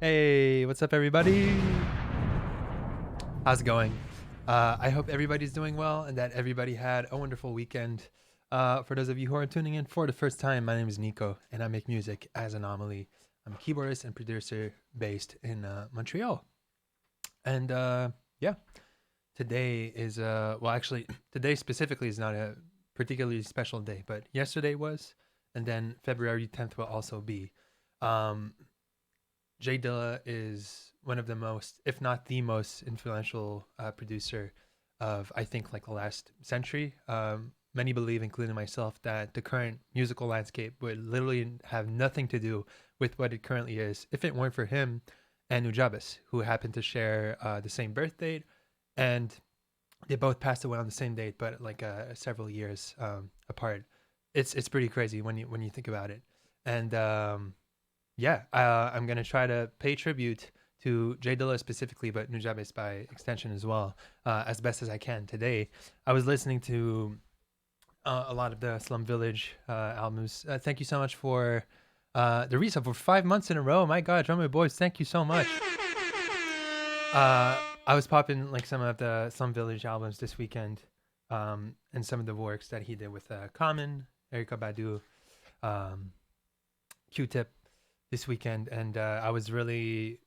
Hey, what's up, everybody? How's it going? I hope everybody's doing well and that everybody had a wonderful weekend. For those of you who are tuning in for the first time, my name is Nico and I make music as Anomalie. I'm a keyboardist and producer based in Montreal. And yeah, today is, actually, today specifically is not a particularly special day, but yesterday was. And then February 10th will also be. Um, Dilla is one of the most, if not the most influential producer of, I think, like the last century. Many believe, including myself, that the current musical landscape would literally have nothing to do with what it currently is if it weren't for him and Nujabes, who happen to share the same birth date, and they both passed away on the same date, but like several years apart. It's pretty crazy when you think about it, and yeah, I'm gonna try to pay tribute to Jay Dilla specifically, but Nujabes by extension as well, as best as I can today. I was listening to a lot of the Slum Village albums. Thank you so much for the resub for 5 months in a row. My God, Drummer Boys, thank you so much. I was popping like some of the Slum Village albums this weekend, and some of the works that he did with Common, Erykah Badu, Q-Tip this weekend, and I was really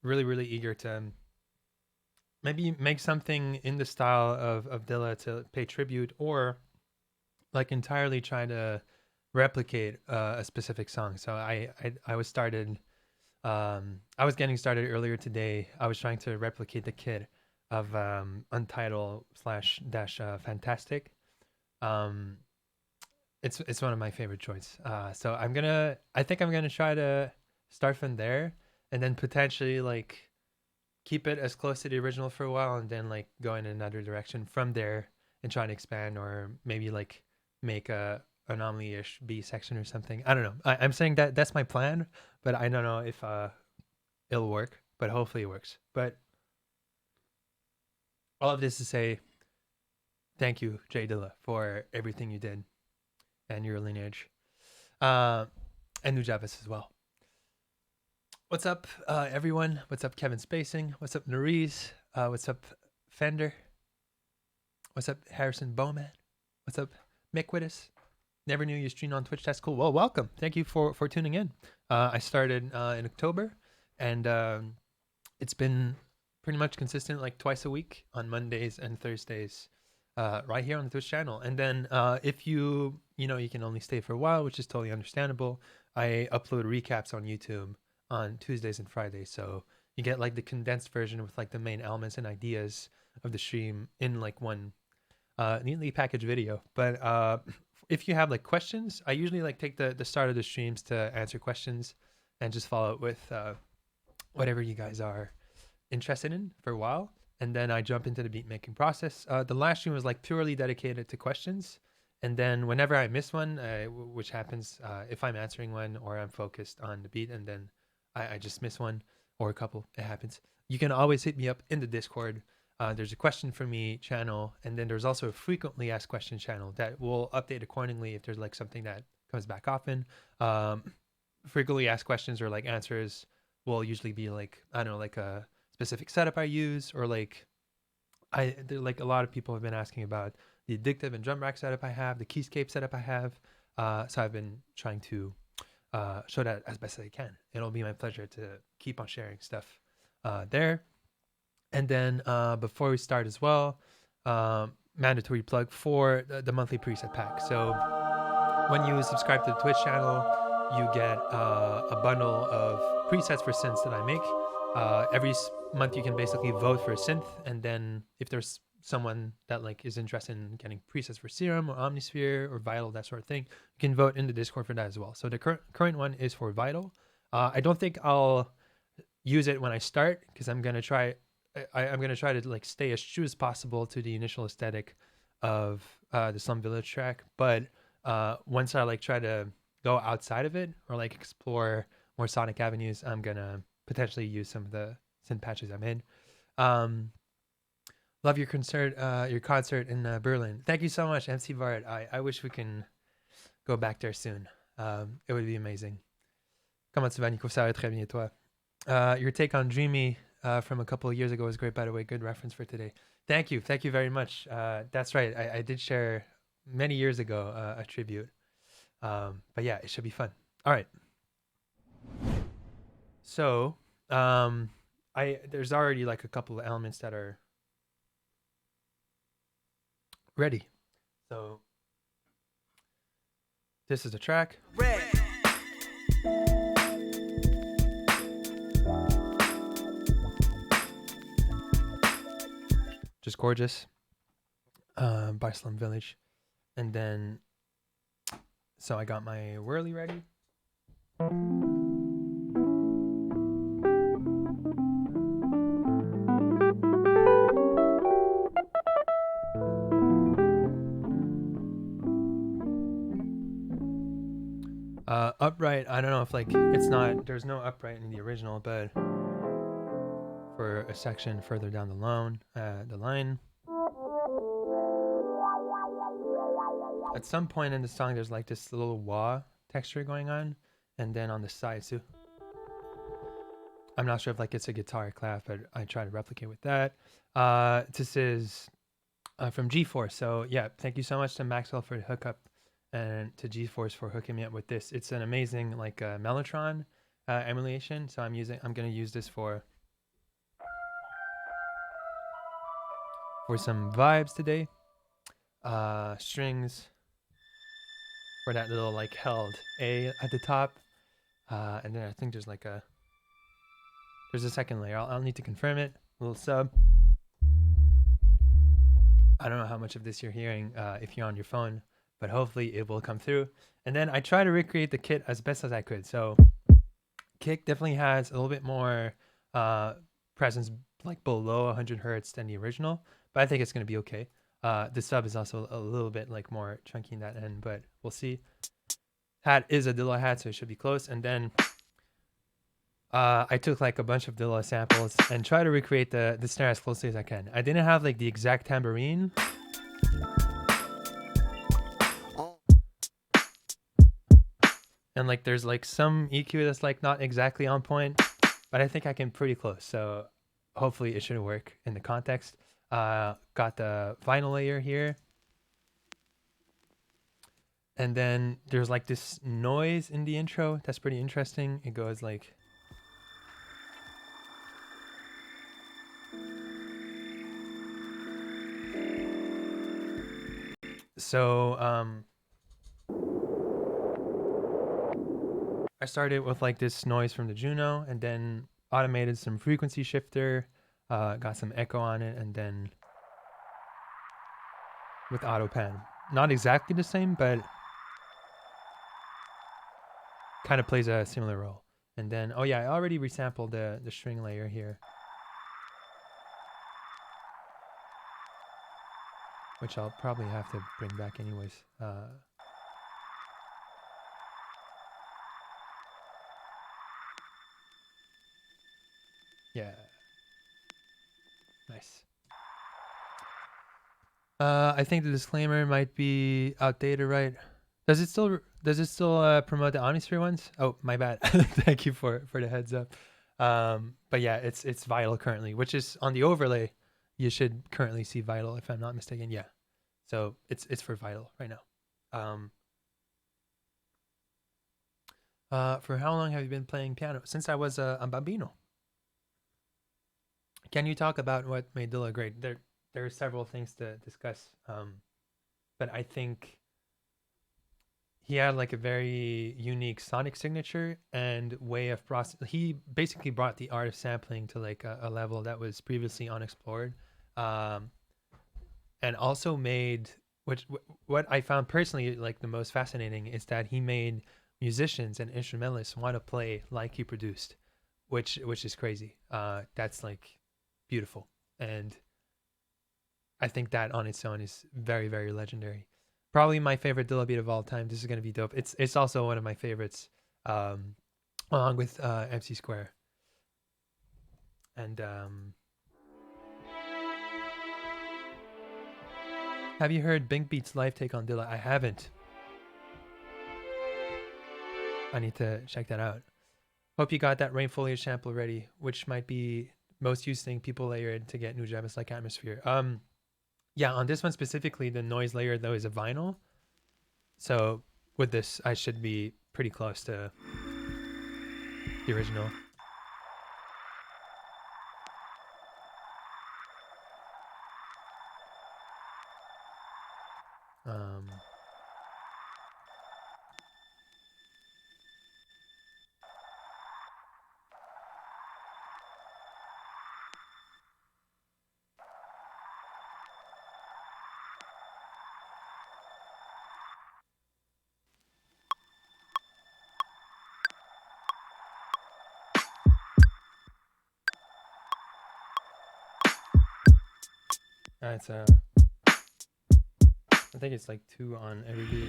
eager to maybe make something in the style of Dilla to pay tribute, or like entirely try to replicate a specific song. So I was started. I was getting started earlier today. I was trying to replicate the kid of Untitled slash dash Fantastic. Um, it's one of my favorite joints. So I think I'm gonna try to start from there, and then potentially like keep it as close to the original for a while, and then like go in another direction from there and try to expand, or maybe like make a anomaly-ish B section or something. I don't know. I'm saying that that's my plan, but I don't know if it'll work. But hopefully it works. But all of this to say, thank you, Jay Dilla, for everything you did and your lineage, uh, and Nujabes as well. What's up, everyone? What's up, Kevin Spacing? What's up, Nariz? What's up, Fender? What's up, Harrison Bowman? What's up, Mick Wittis? Never knew you streamed on Twitch. That's cool. Well, welcome. Thank you for tuning in. I started in October, and it's been pretty much consistent, like twice a week on Mondays and Thursdays, right here on the Twitch channel. And then if you can only stay for a while, which is totally understandable, I upload recaps on YouTube on Tuesdays and Fridays. So you get like the condensed version with like the main elements and ideas of the stream in like one neatly packaged video. But if you have like questions, I usually like take the start of the streams to answer questions and just follow it with whatever you guys are interested in for a while. And then I jump into the beat making process. The last stream was like purely dedicated to questions. And then whenever I miss one, which happens if I'm answering one or I'm focused on the beat, and then I just miss one or a couple, it happens. You can always hit me up in the Discord. There's a question for me channel, and then there's also a frequently asked question channel that will update accordingly if there's like something that comes back often. Frequently asked questions or like answers will usually be like, I don't know, like a specific setup I use, or like like a lot of people have been asking about the addictive and drum rack setup I have, the keyscape setup I have. So I've been trying to show that as best as I can. It'll be my pleasure to keep on sharing stuff there. And then before we start as well, mandatory plug for the monthly preset pack. So when you subscribe to the Twitch channel, you get a bundle of presets for synths that I make. Every month you can basically vote for a synth, and then if there's someone that like is interested in getting presets for Serum or Omnisphere or Vital, that sort of thing, you can vote in the Discord for that as well. So the current one is for Vital. I don't think I'll use it when I start, because I'm gonna try to like stay as true as possible to the initial aesthetic of the Slum Village track. But once I like try to go outside of it or like explore more sonic avenues, I'm gonna potentially use some of the synth patches I'm in. Love your concert in Berlin. Thank you so much, MC Bart. I wish we can go back there soon. It would be amazing. Comment tu vas, Nico? Ça va très bien, toi? Your take on Dreamy from a couple of years ago was great, by the way. Good reference for today. Thank you very much. That's right. I did share many years ago a tribute. But yeah, it should be fun. All right. So, there's already like a couple of elements that are ready. So this is the track. Red. Just gorgeous. By Slum Village, and then so I got my whirly ready. Upright, I don't know if like there's no upright in the original, but for a section further down the line, at some point in the song there's like this little wah texture going on, and then on the side too. I'm not sure if like it's a guitar clap, but I try to replicate with that. This is from G-Force, so yeah, thank you so much to Maxwell for the hookup, and to G-Force for hooking me up with this. It's an amazing like Mellotron emulation, so I'm gonna use this for some vibes today. Strings for that little like held A at the top, and then I think there's a second layer. I'll need to confirm it. A little sub. I don't know how much of this you're hearing if you're on your phone, but hopefully it will come through. And then I try to recreate the kit as best as I could. So kick definitely has a little bit more presence like below 100 hertz than the original, but I think it's going to be okay. The sub is also a little bit like more chunky in that end, but we'll see. Hat is a Dilla hat, so it should be close. And then I took like a bunch of Dilla samples and try to recreate the snare as closely as I can. I didn't have like the exact tambourine. And like there's like some EQ that's like not exactly on point, but I think I can pretty close. So hopefully it should work in the context. Got the vinyl layer here. And then there's like this noise in the intro that's pretty interesting. It goes like... So I started with like this noise from the Juno, and then automated some frequency shifter, got some echo on it, and then with auto pan. Not exactly the same, but kind of plays a similar role. And then, oh yeah, I already resampled the string layer here, which I'll probably have to bring back anyways. Yeah. Nice. I think the disclaimer might be outdated, right? Does it still promote the Omnisphere ones? Oh, my bad. Thank you for the heads up. But yeah, it's Vital currently, which is on the overlay. You should currently see Vital if I'm not mistaken. Yeah. So it's for Vital right now. For how long have you been playing piano? Since I was a bambino. Can you talk about what made Dilla great? There are several things to discuss, but I think he had like a very unique sonic signature and way of process. He basically brought the art of sampling to like a level that was previously unexplored, and also made what I found personally like the most fascinating is that he made musicians and instrumentalists want to play like he produced, which is crazy. That's like beautiful, and I think that on its own is very, very legendary. Probably my favorite Dilla beat of all time. This is gonna be dope. It's also one of my favorites, along with MC Square. And have you heard Bink Beat's live take on Dilla? I haven't. I need to check that out. Hope you got that rain foliage sample ready, which might be most used thing people layer in to get new Nujabes like atmosphere. Yeah, on this one specifically, the noise layer though is a vinyl. So with this, I should be pretty close to the original. It's I think it's like 2 on every beat.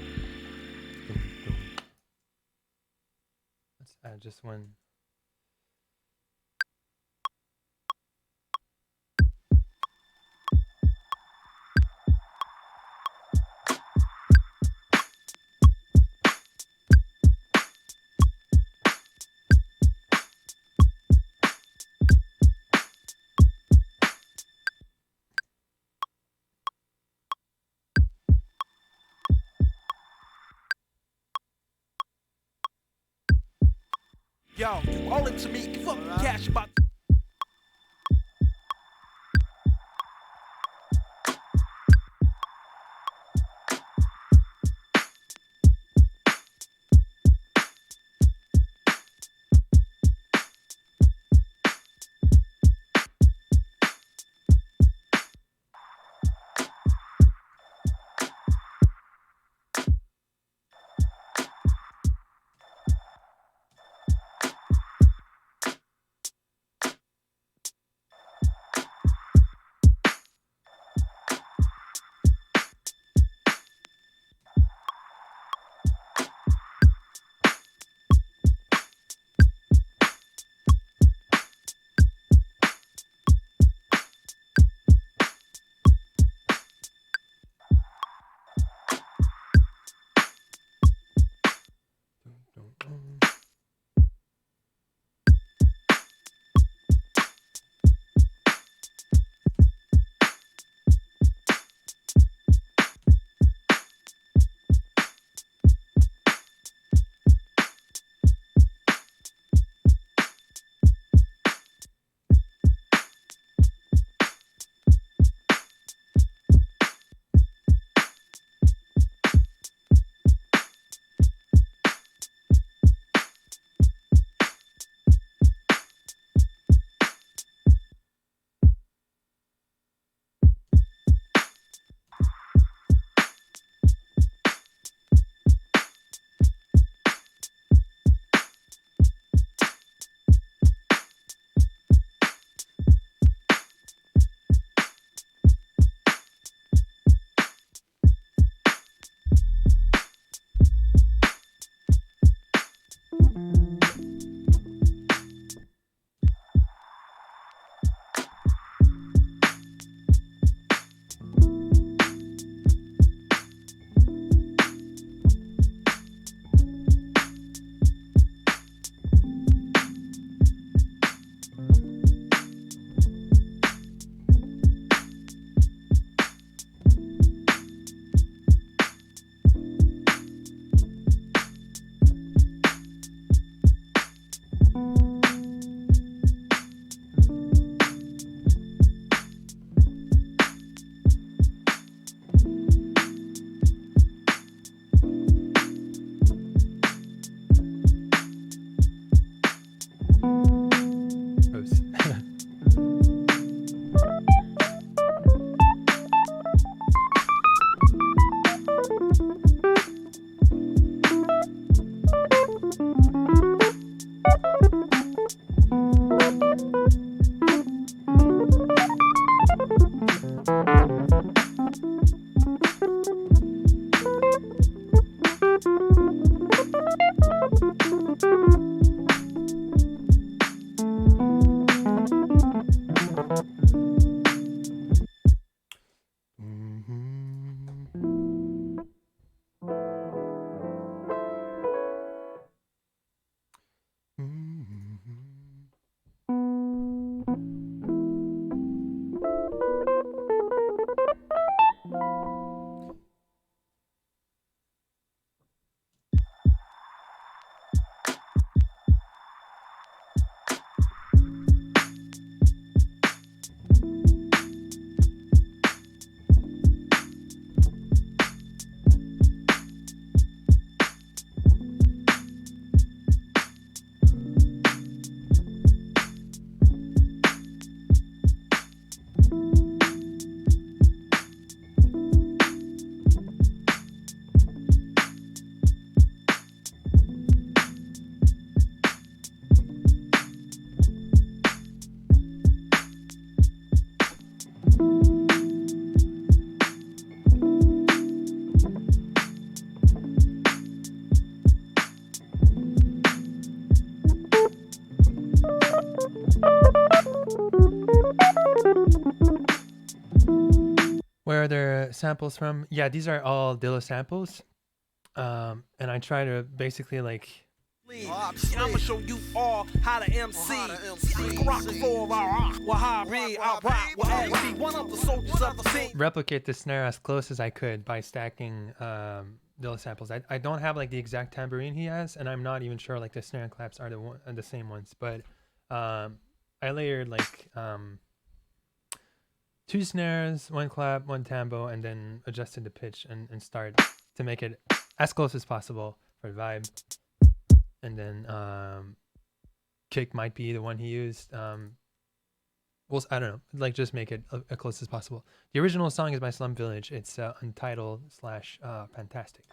Let's add just one. Yo, you owe it to me. Give up cash about. Where are their samples from? Yeah, these are all Dilla samples. And I try to basically like I'ma show you all how to MC. See, I can rock the floor, I rock with ASB, one of the soldiers of the team. replicate the snare as close as I could by stacking Dilla samples. I don't have like the exact tambourine he has, and I'm not even sure like the snare and claps are the same ones. But I layered like 2 snares, 1 clap, 1 tambo, and then adjusted the pitch and start to make it as close as possible for the vibe. And then kick might be the one he used. Well, I don't know, like just make it as close as possible. The original song is by Slum Village. It's Untitled / Fantastic.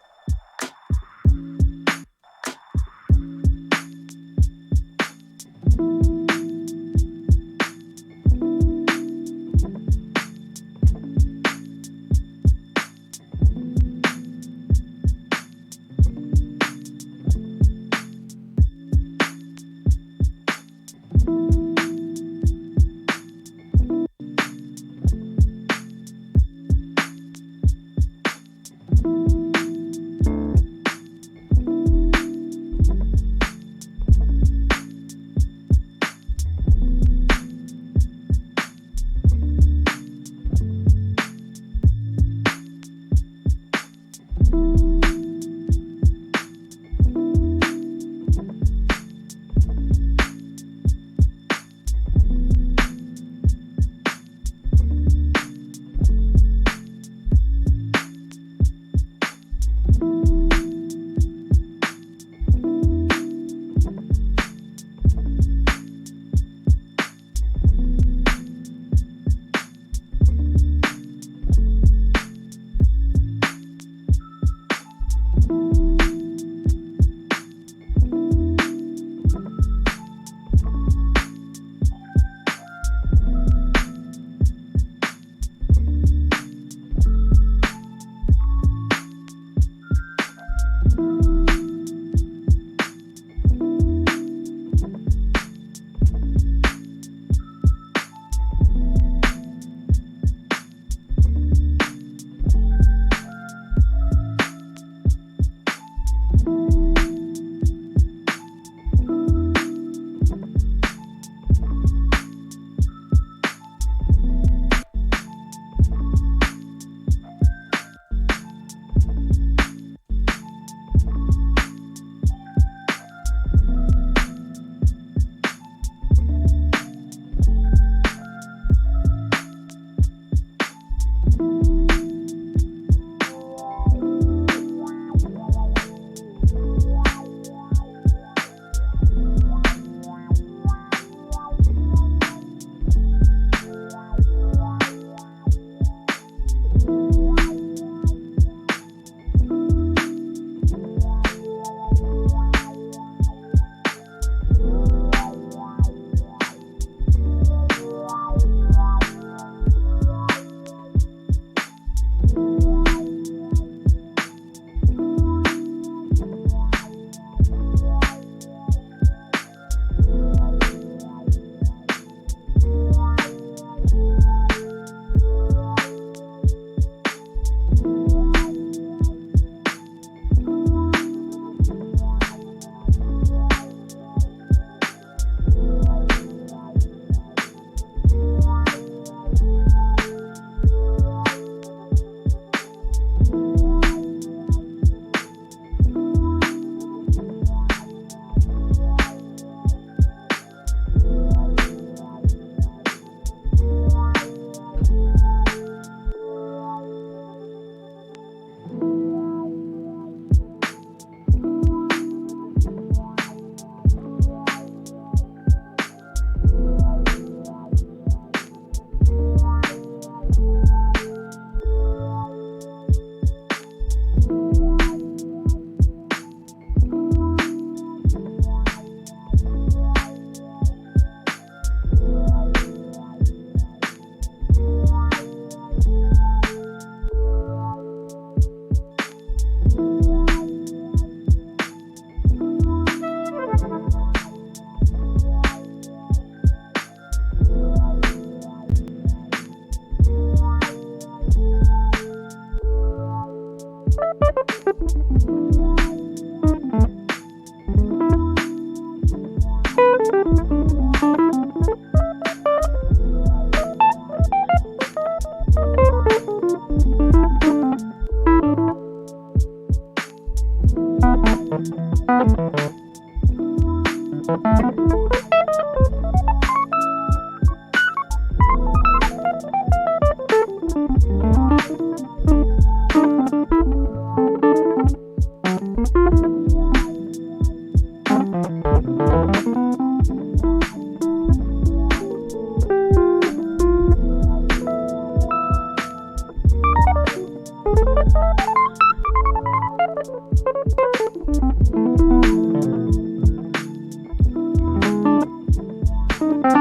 Oh,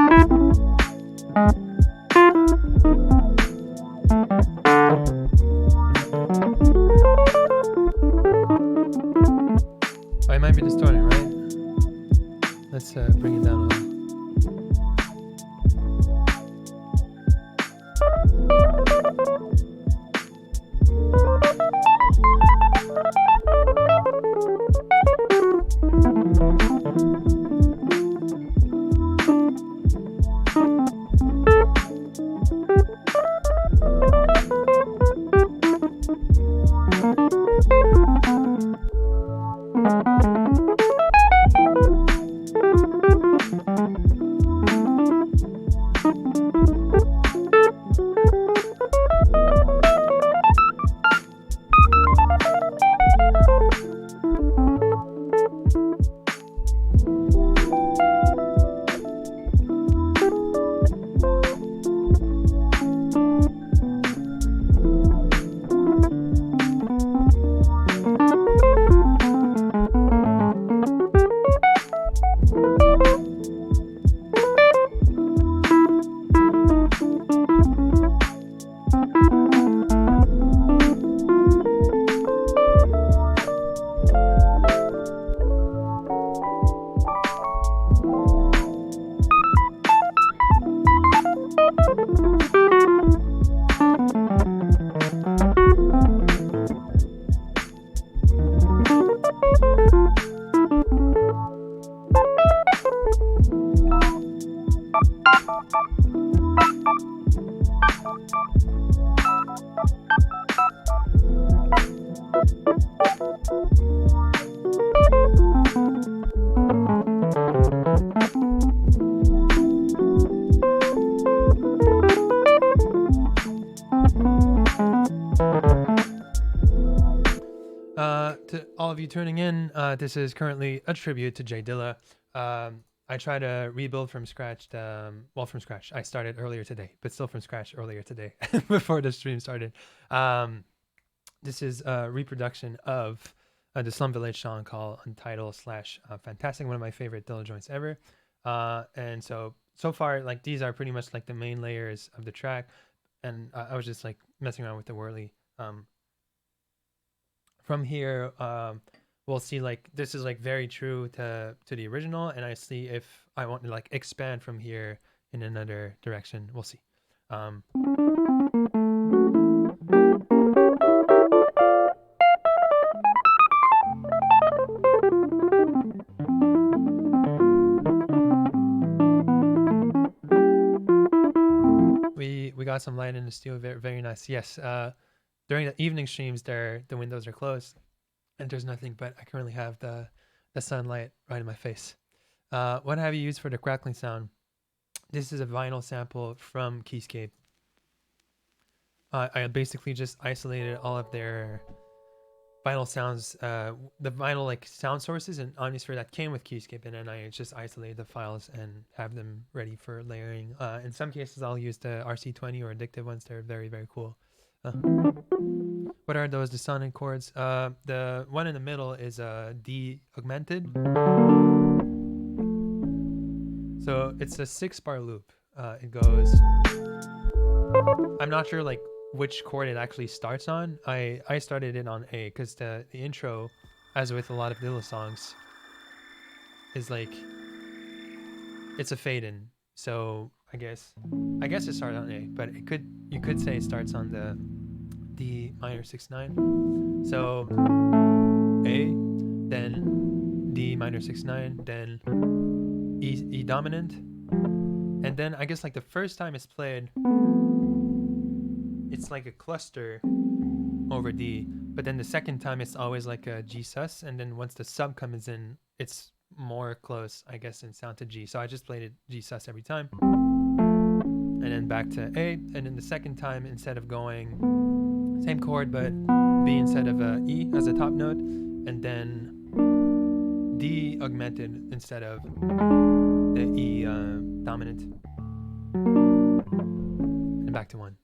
it might be distorted, right? Let's bring it down a little. To all of you tuning in, this is currently a tribute to Jay Dilla. I try to rebuild from scratch. From scratch. I started earlier today, but still from scratch earlier today before the stream started. This is a reproduction of the Slum Village song called Untitled / Fantastic, one of my favorite Dilla joints ever. And so far, like, these are pretty much like the main layers of the track. And I was just like messing around with the whirly. From here, we'll see, like, this is like very true to the original, and I see if I want to like expand from here in another direction. We'll see. We got some light in the studio. Very, very nice. Yes. During the evening streams, the windows are closed, and there's nothing, but I currently have the sunlight right in my face. What have you used for the crackling sound? This is a vinyl sample from Keyscape. I basically just isolated all of their vinyl sounds, the vinyl like sound sources and Omnisphere that came with Keyscape, and then I just isolated the files and have them ready for layering. In some cases, I'll use the RC20 or Addictive ones. They're very, very cool. What are those? The sonic chords. The one in the middle is D augmented. So it's a 6-bar loop. It goes. I'm not sure like which chord it actually starts on. I started it on A because the intro, as with a lot of Dilla songs, is like it's a fade in. So I guess it started on A, but you could say it starts on the D minor 6/9. So A, then D minor 6/9, then E dominant, and then I guess like the first time it's played, it's like a cluster over D, but then the second time it's always like a G sus, and then once the sub comes in, it's more close, I guess, in sound to G. So I just played it G sus every time, and then back to A, and then the second time, instead of going same chord but B instead of E as a top note, and then D augmented instead of the E dominant, and back to 1.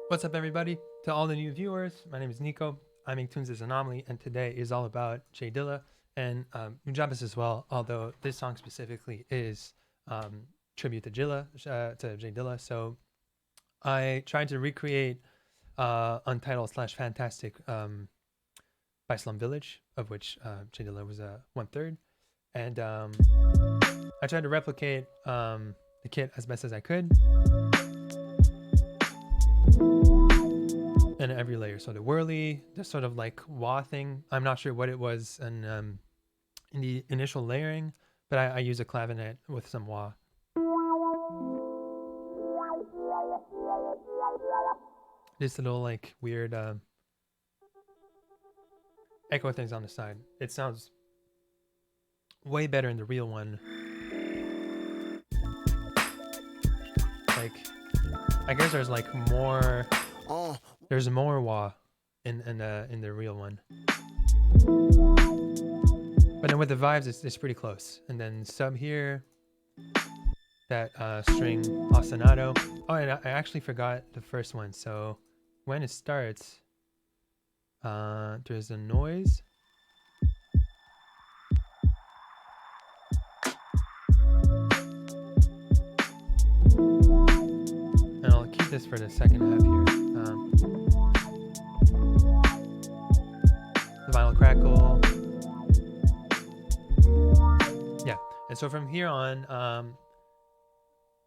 What's up, everybody? To all the new viewers, my name is Nico. I make tunes as Anomalie, and today is all about Dilla and Nujabes as well, although this song specifically is tribute to J Dilla. So I tried to recreate Untitled / Fantastic by Slum Village, of which J Dilla was 1/3, and I tried to replicate the kit as best as I could in every layer. So the whirly, the sort of like wah thing, I'm not sure what it was in the initial layering, but I use a clavinet with some wah. This little like weird echo things on the side. It sounds way better in the real one. Like, I guess there's like more. There's more wah in the real one. But then with the vibes, it's pretty close. And then sub here, that string ostinato. Oh, and I actually forgot the first one. So when it starts, there's a noise. And I'll keep this for the second half here. The vinyl crackle. Yeah, and so from here on,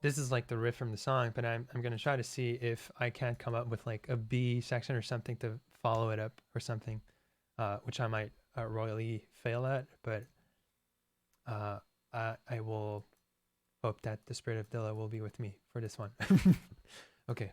this is like the riff from the song, but I'm gonna try to see if I can't come up with like a B section or something to follow it up or something, which I might royally fail at, but I will hope that the spirit of Dilla will be with me for this one. Okay.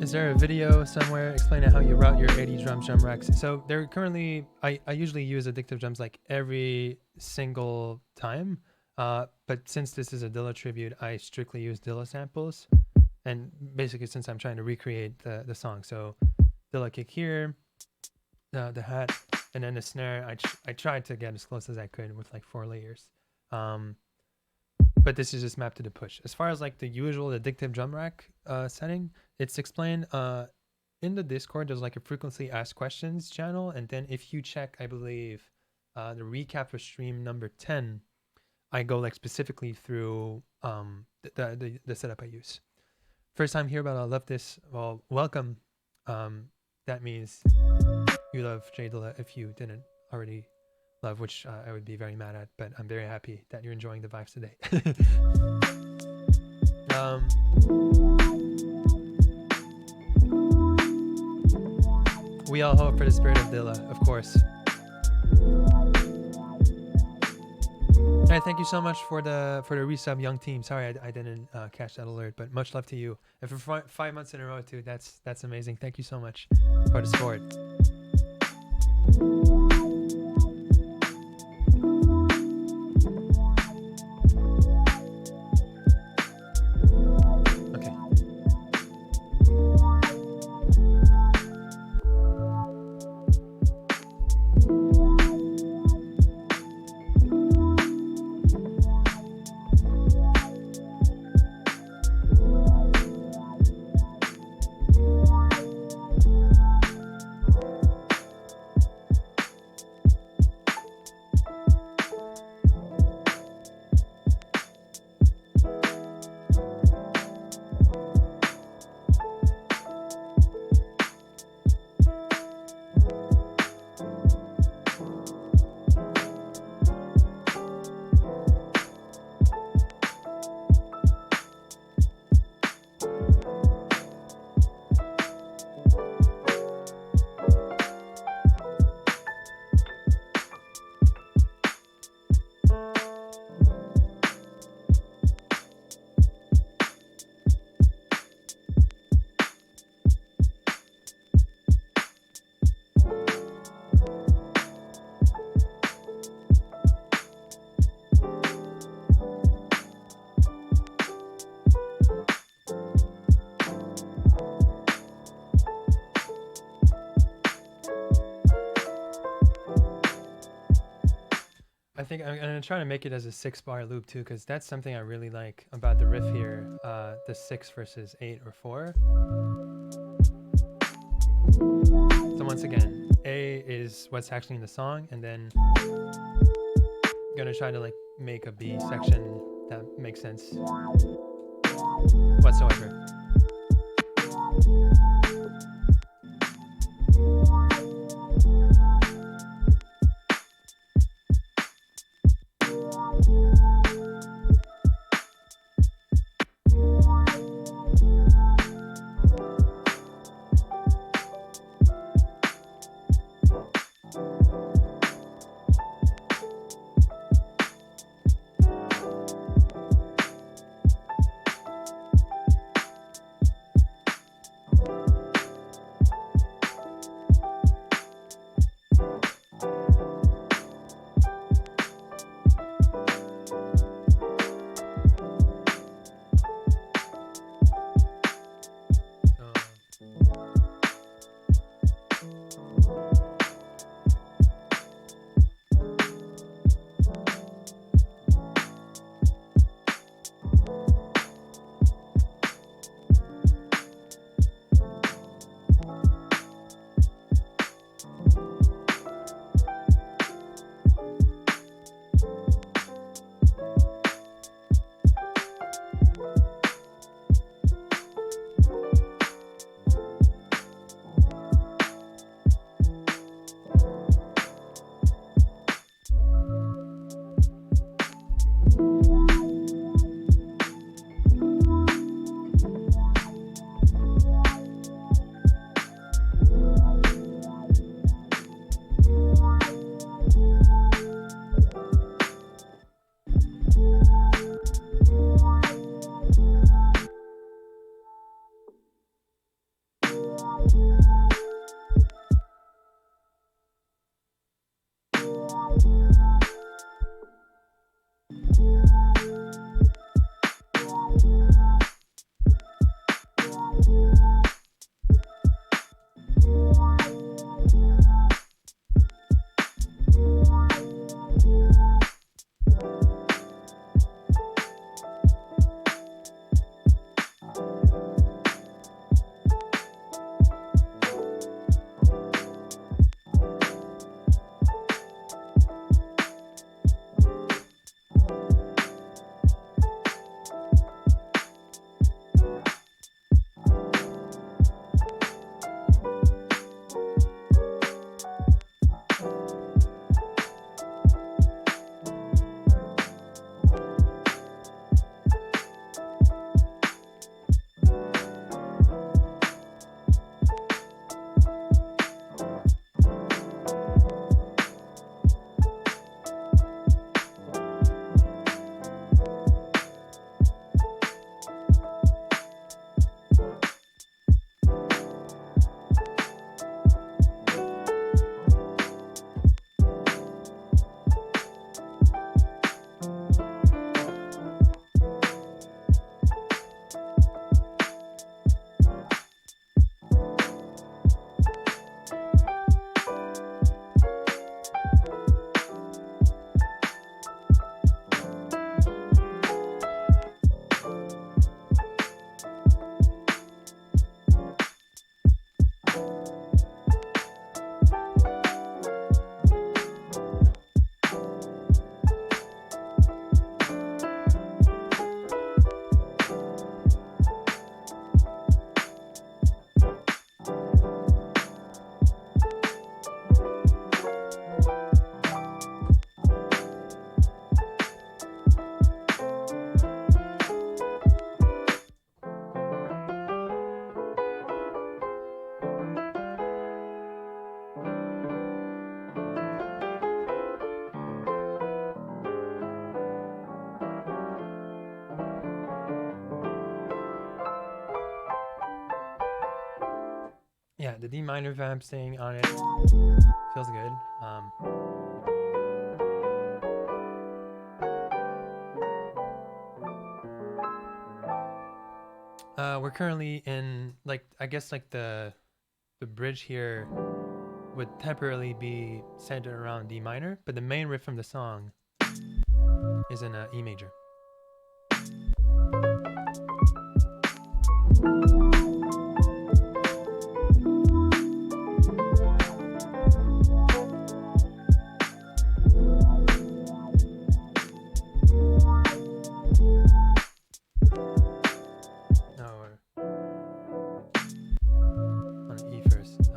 Is there a video somewhere explaining how you route your 80 drum racks? So they're currently, I usually use Addictive Drums like every single time, but since this is a Dilla tribute, I strictly use Dilla samples, and basically since I'm trying to recreate the song. So Dilla kick here, the hat, and then the snare, I tried to get as close as I could with like 4 layers. But this is just mapped to the push. As far as like the usual Addictive Drum Rack setting, it's explained in the Discord. There's like a frequently asked questions channel, and then if you check, I believe, the recap for stream number 10, I go like specifically through the setup I use. First time here, but I love this. Well, welcome. That means you love J Dilla if you didn't already love, which I would be very mad at, but I'm very happy that you're enjoying the vibes today. We all hope for the spirit of Dilla, of course. Hey, thank you so much for the resub, young team. Sorry I didn't catch that alert, but much love to you. And for 5 months in a row too, that's amazing. Thank you so much for the support. think I'm gonna try to make it as a 6-bar loop too, because that's something I really like about the riff here. The 6 versus 8 or 4. So once again, A is what's actually in the song, and then I'm gonna try to like make a B section that makes sense whatsoever. Yeah, the D minor vamp staying on it feels good. We're currently in like I guess like the bridge here would temporarily be centered around D minor, but the main riff from the song is in E major. No, we're on E first.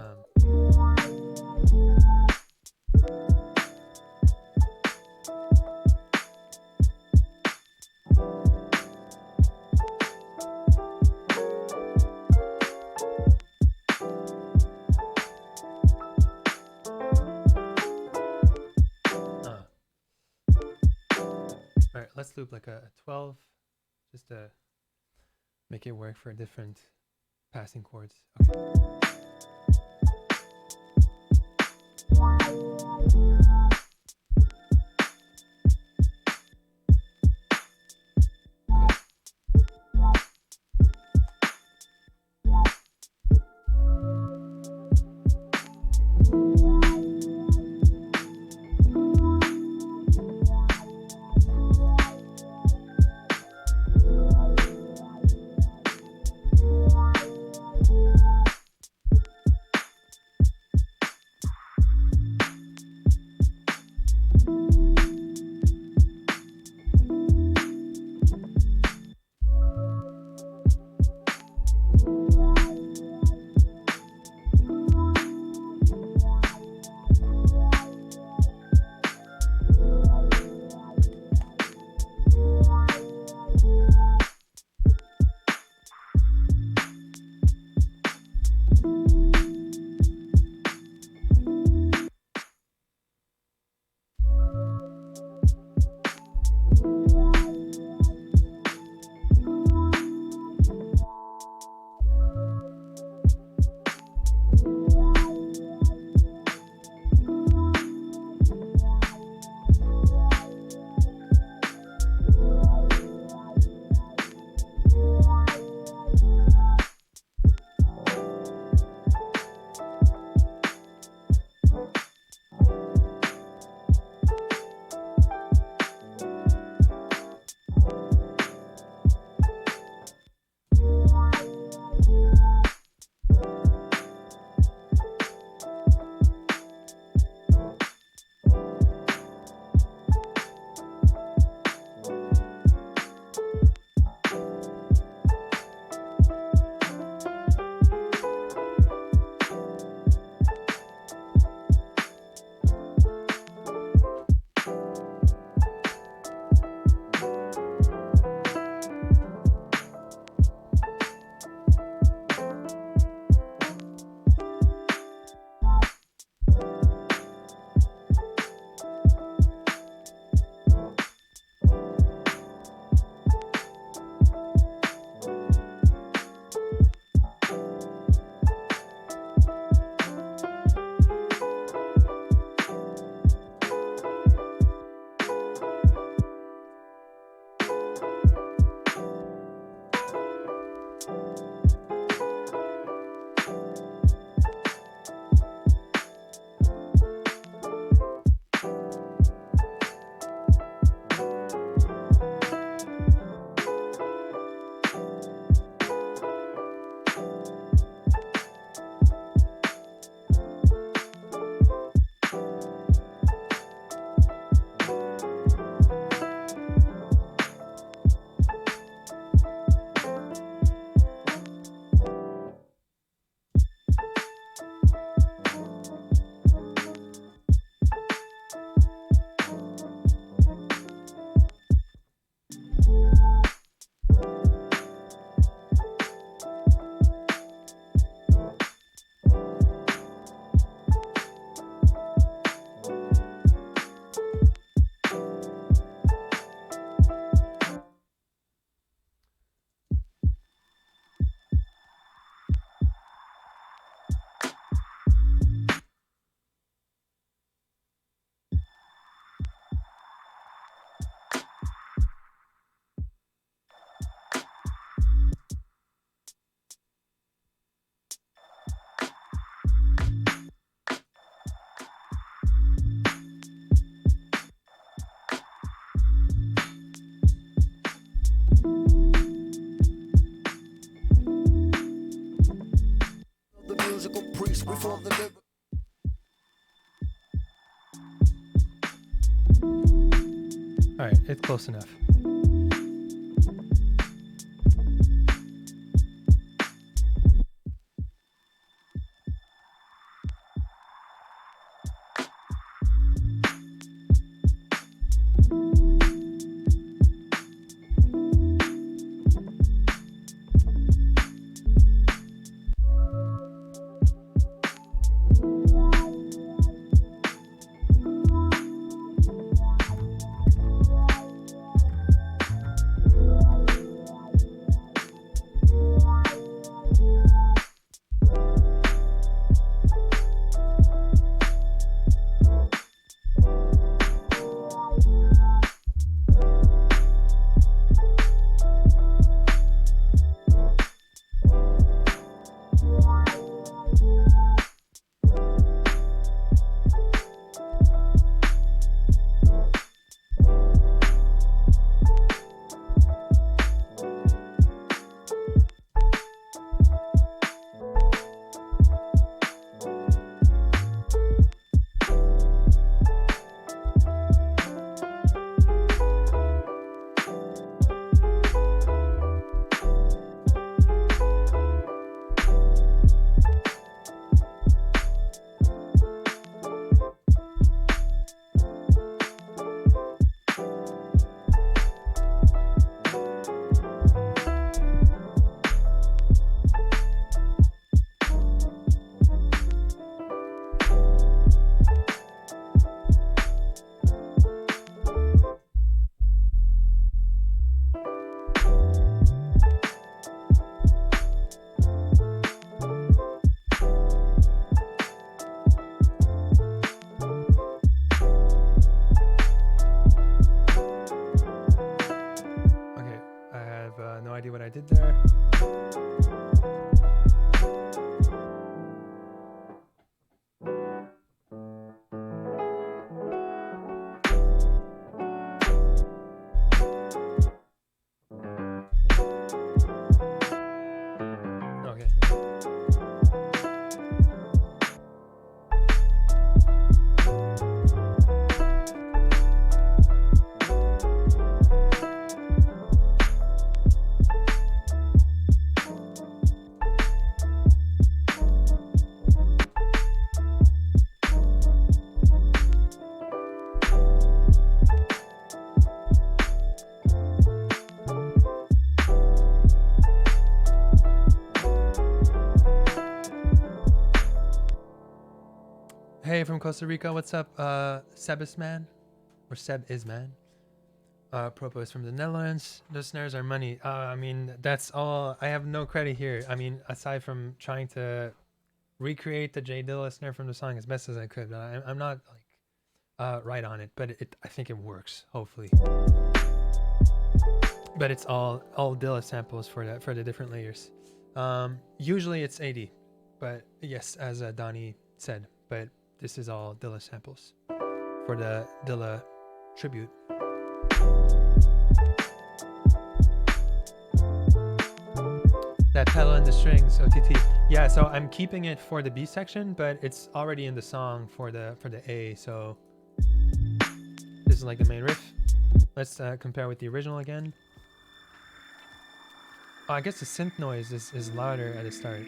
All right, let's loop like a 12 just to make it work for different passing chords. Okay. We form the liver. All right, it's close enough. No idea what I did there. Okay. Hey, from Costa Rica, what's up? Sebis man, or Seb is man. Propo is from the Netherlands. The snares are money. I mean, that's all. I have no credit here. I mean, aside from trying to recreate the J Dilla snare from the song as best as I could, I'm not like right on it, but I think it works. Hopefully, but it's all Dilla samples for the different layers. Usually it's 80, but yes, as Donnie said, but this is all Dilla samples for the Dilla tribute. That pedal and the strings, OTT. Yeah, so I'm keeping it for the B section, but it's already in the song for the A. So this is like the main riff. Let's compare with the original again. Oh, I guess the synth noise is louder at the start.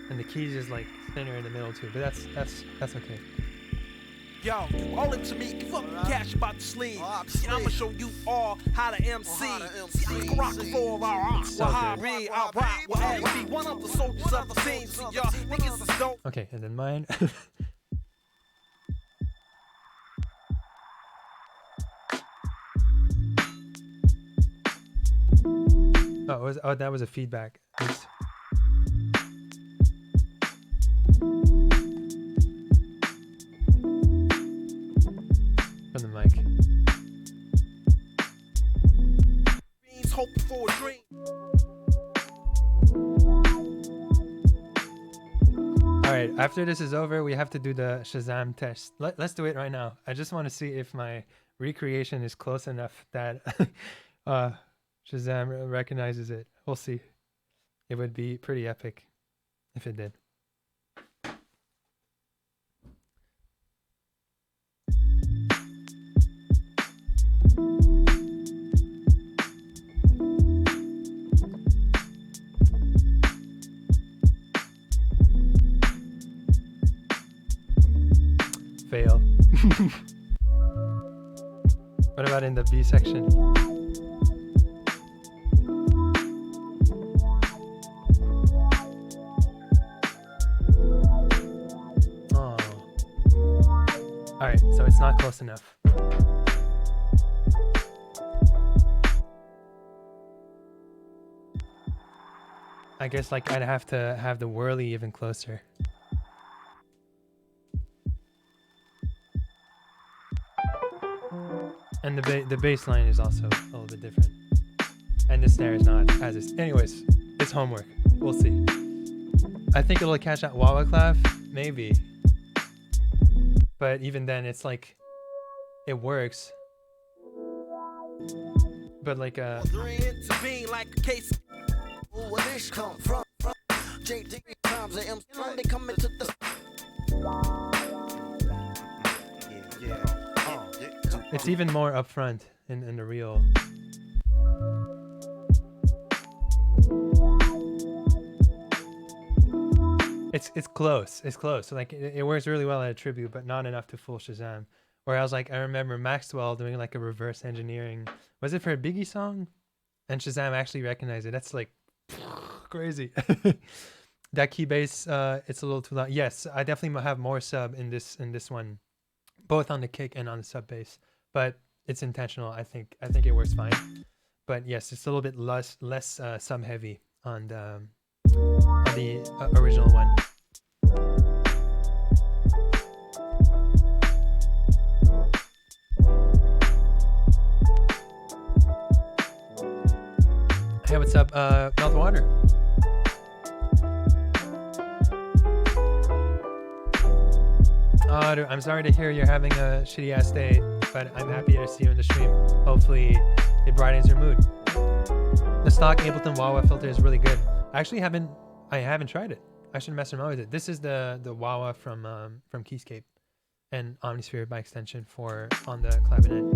And the keys is like thinner in the middle too, but that's okay. Yo, you owe it to me, give up cash about the sleeve. See, I'ma show you all how to MC. See, I can rock for Wahhabi, I rock with Ashby, one of the soldiers of the team. See, y'all niggas is dope. Okay, and then mine. Oh, that was a feedback. Oops. From the mic. Hope for a dream. All right, after this is over, we have to do the Shazam test. Let's do it right now. I just want to see if my recreation is close enough that Shazam recognizes it. We'll see. It would be pretty epic if it did. Fail. What about in the B section? Oh. Alright, so it's not close enough. I guess like I'd have to have the whirly even closer. And the bass line is also a little bit different. And the snare is not as is. Anyways, it's homework. We'll see. I think it'll catch that wah wah clap, maybe. But even then, it's like, it works. But like intervene like a case. Where this come from? JD times and MC they come into the. it's even more upfront in the real. It's close. It's close. So like it works really well at a tribute, but not enough to fool Shazam. Whereas like I remember Maxwell doing like a reverse engineering. Was it for a Biggie song? And Shazam actually recognized it. That's like crazy. That key bass, it's a little too loud. Yes, I definitely have more sub in this one, both on the kick and on the sub bass. But it's intentional. I think it works fine. But yes, it's a little bit less sub heavy on the original one. Hey, what's up, Meltwater? Oh, dude, I'm sorry to hear you're having a shitty ass day, but I'm happy to see you in the stream. Hopefully, it brightens your mood. The stock Ableton wah wah filter is really good. I actually haven't tried it. I shouldn't mess around with it. This is the wah wah from Keyscape and Omnisphere by extension for on the clavinet.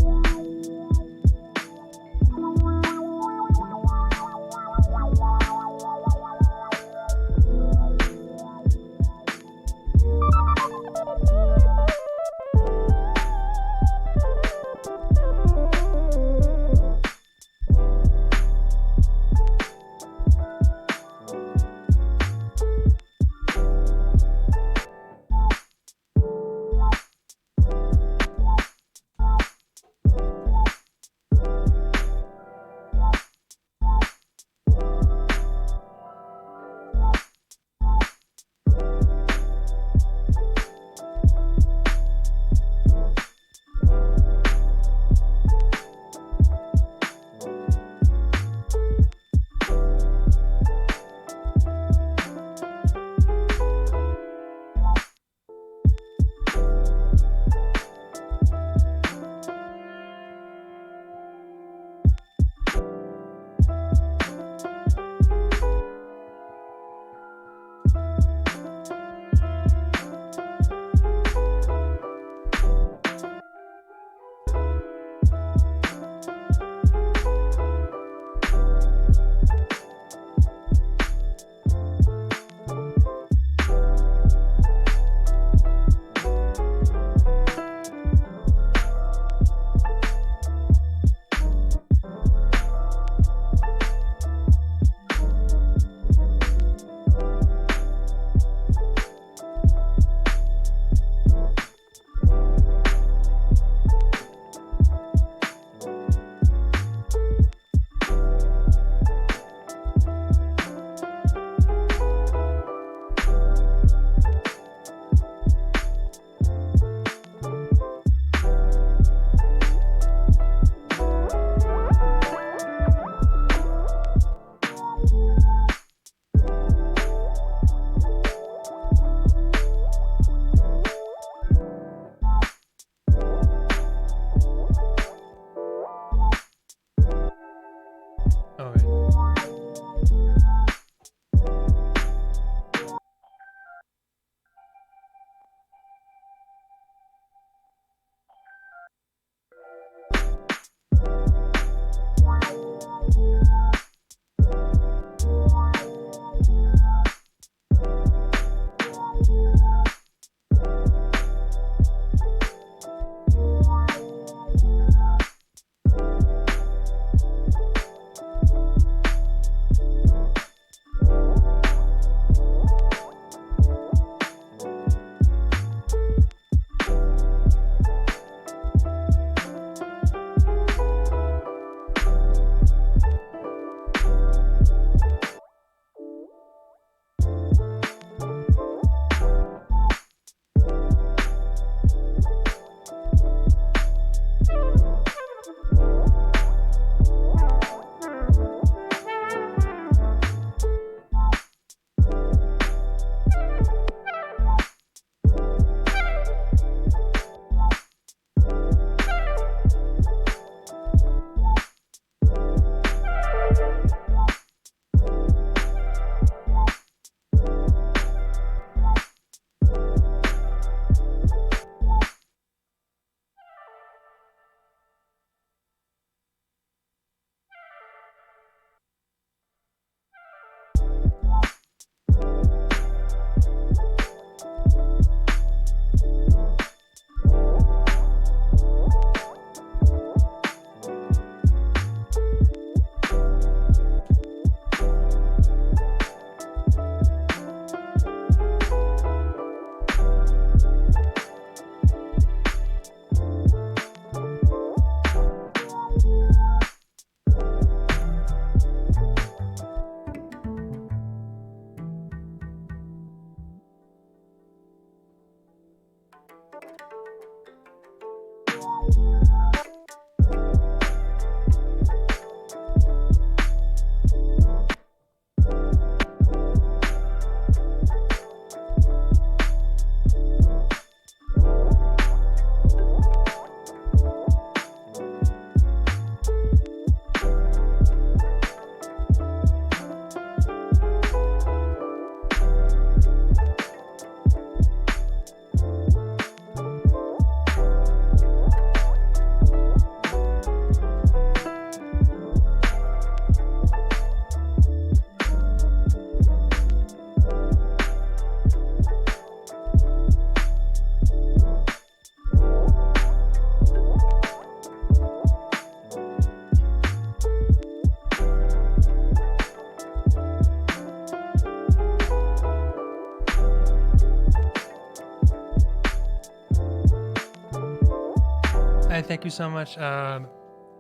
thank you so much,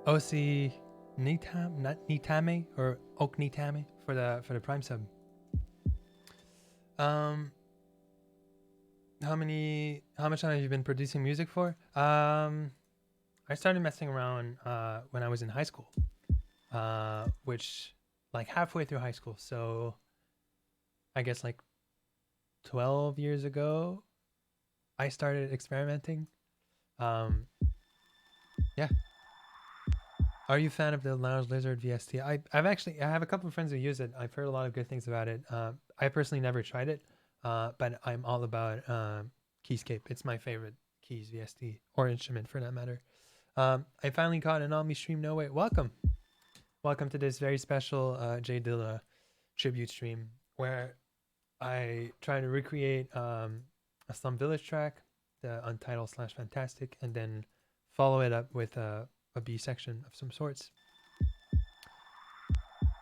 Osi Nitame or Oak Nitame for the Prime sub. How much time have you been producing music for? I started messing around when I was in high school, which like halfway through high school. So I guess like 12 years ago, I started experimenting. Yeah. Are you a fan of the Lounge Lizard VST? I have a couple of friends who use it. I've heard a lot of good things about it. I personally never tried it, but I'm all about Keyscape. It's my favorite keys VST or instrument for that matter. I finally caught Anomalie stream. No way. Welcome to this very special J Dilla tribute stream where I try to recreate a Slum Village track, the Untitled / Fantastic, and then follow it up with a B section of some sorts.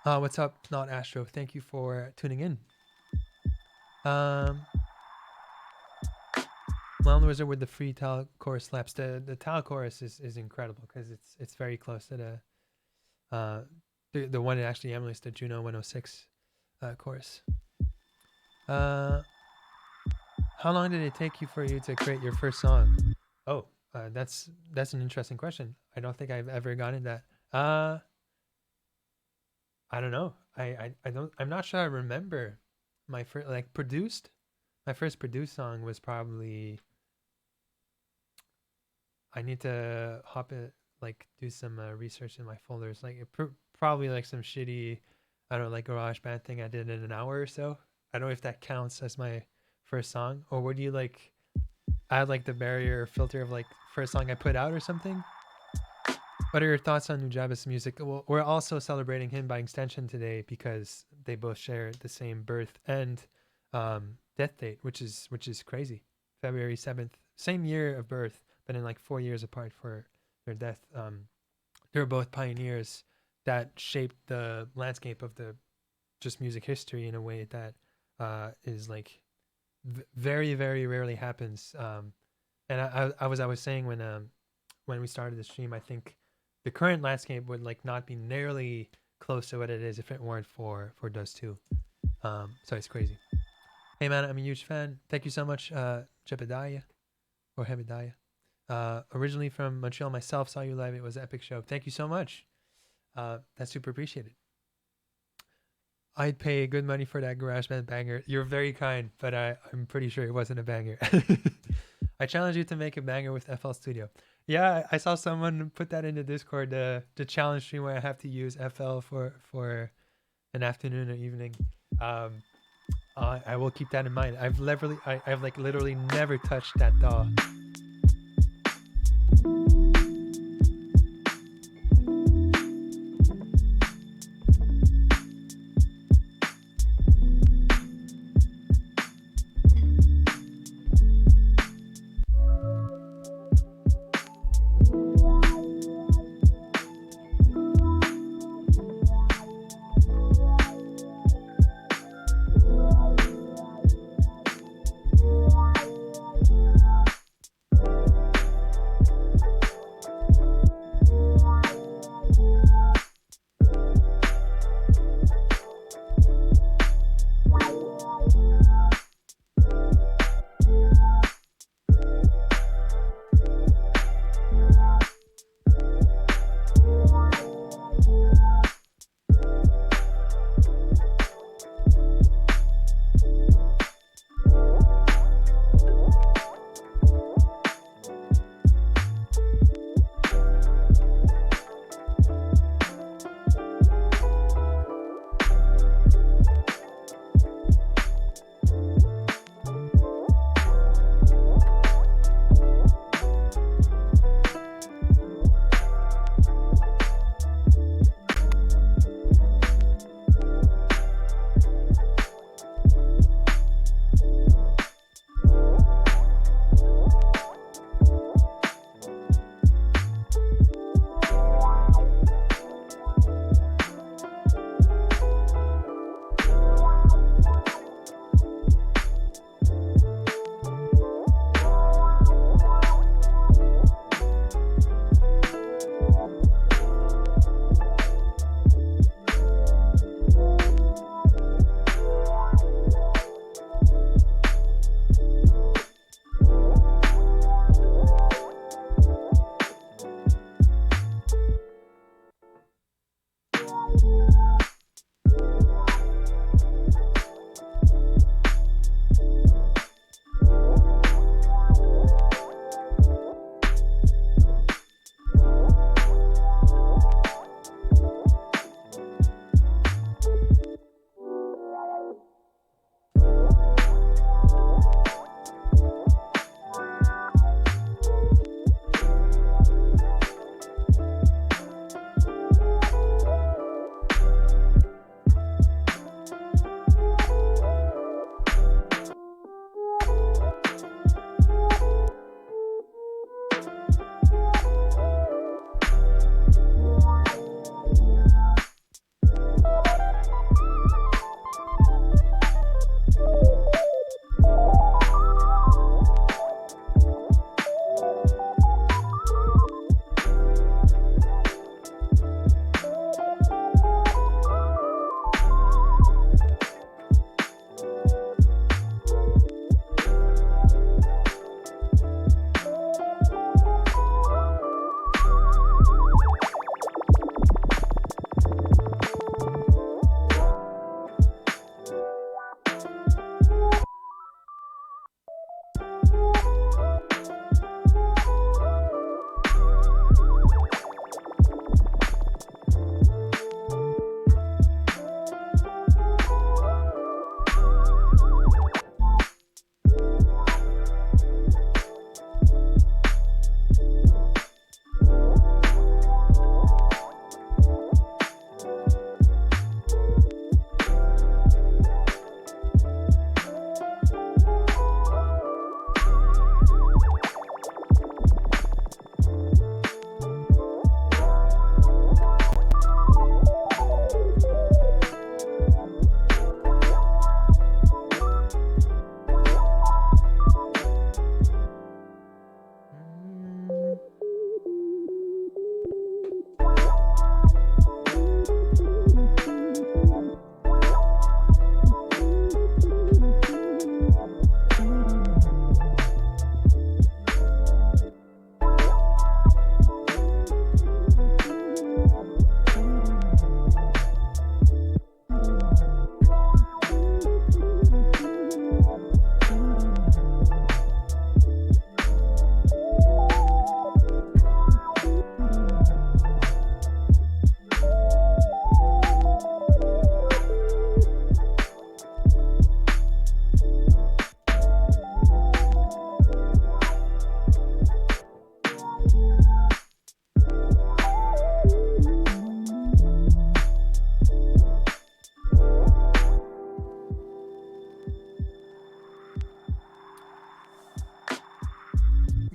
What's up, Not Astro? Thank you for tuning in. Mom the Wizard with the free Tal chorus slaps. The Tal chorus is incredible because it's very close to the one that actually emulates the Juno 106 chorus. How long did it take for you to create your first song? Oh, that's an interesting question. I don't think I've ever gotten that. I don't know. I'm not sure I remember my first produced. My first produced song was probably. I need to do some research in my folders. Probably like some shitty, I don't know, like garage band thing I did in an hour or so. I don't know if that counts as my first song, or would you add the barrier or filter of first song I put out or something? What are your thoughts on Nujabes' music? Well, we're also celebrating him by extension today because they both share the same birth and death date, which is crazy. February 7th, same year of birth, but in 4 years apart for their death. They're both pioneers that shaped the landscape of the just music history in a way that is very, very rarely happens. And I was saying when we started the stream, I think the current landscape would not be nearly close to what it is if it weren't for those two. So it's crazy. Hey man, I'm a huge fan. Thank you so much, Jebediah or Hebediah. Originally from Montreal myself, saw you live. It was an epic show. Thank you so much. That's super appreciated. I'd pay good money for that GarageBand banger. You're very kind, but I'm pretty sure it wasn't a banger. I challenge you to make a banger with FL Studio. Yeah, I saw someone put that in the Discord, the challenge stream where I have to use FL for an afternoon or evening. I will keep that in mind. I've literally never touched that DAW.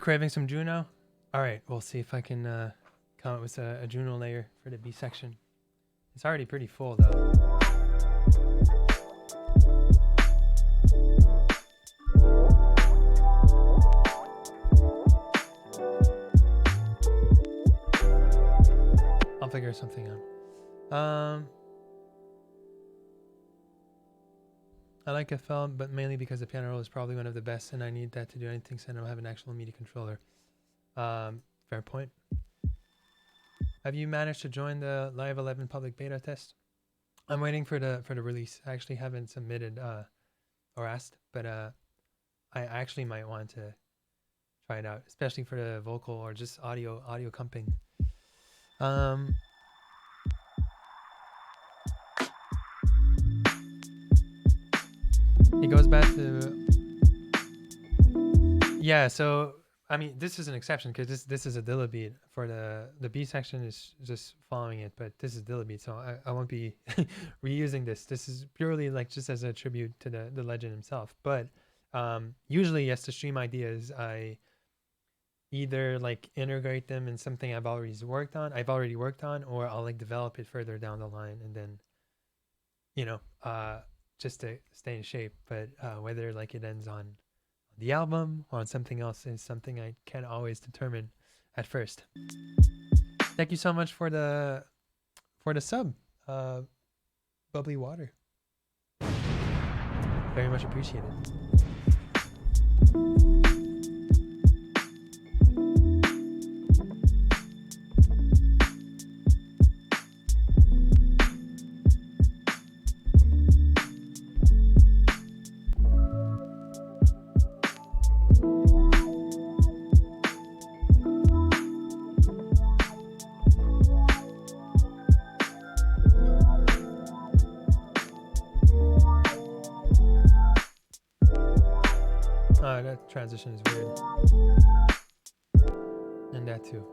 Craving some Juno? All right, we'll see if I can come up with a Juno layer for the B section. It's already pretty full though. I'll figure something out. I like FL, but mainly because the piano roll is probably one of the best, and I need that to do anything, so I don't have an actual MIDI controller. Fair point. Have you managed to join the Live 11 public beta test? I'm waiting for the release. I actually haven't submitted or asked, but I actually might want to try it out, especially for the vocal or just audio comping. It goes back to, yeah, so I mean this is an exception because this is a Dilla beat. For the B section is just following it, but this is Dilla beat, so I won't be reusing this. This is purely like just as a tribute to the legend himself. But usually, yes, to stream ideas, I either like integrate them in something I've already worked on, or I'll like develop it further down the line, and then, you know, just to stay in shape. But whether like it ends on the album or on something else is something I can't always determine at first. Thank you so much for the sub, Bubbly Water. Very much appreciated. that transition is weird. And that too.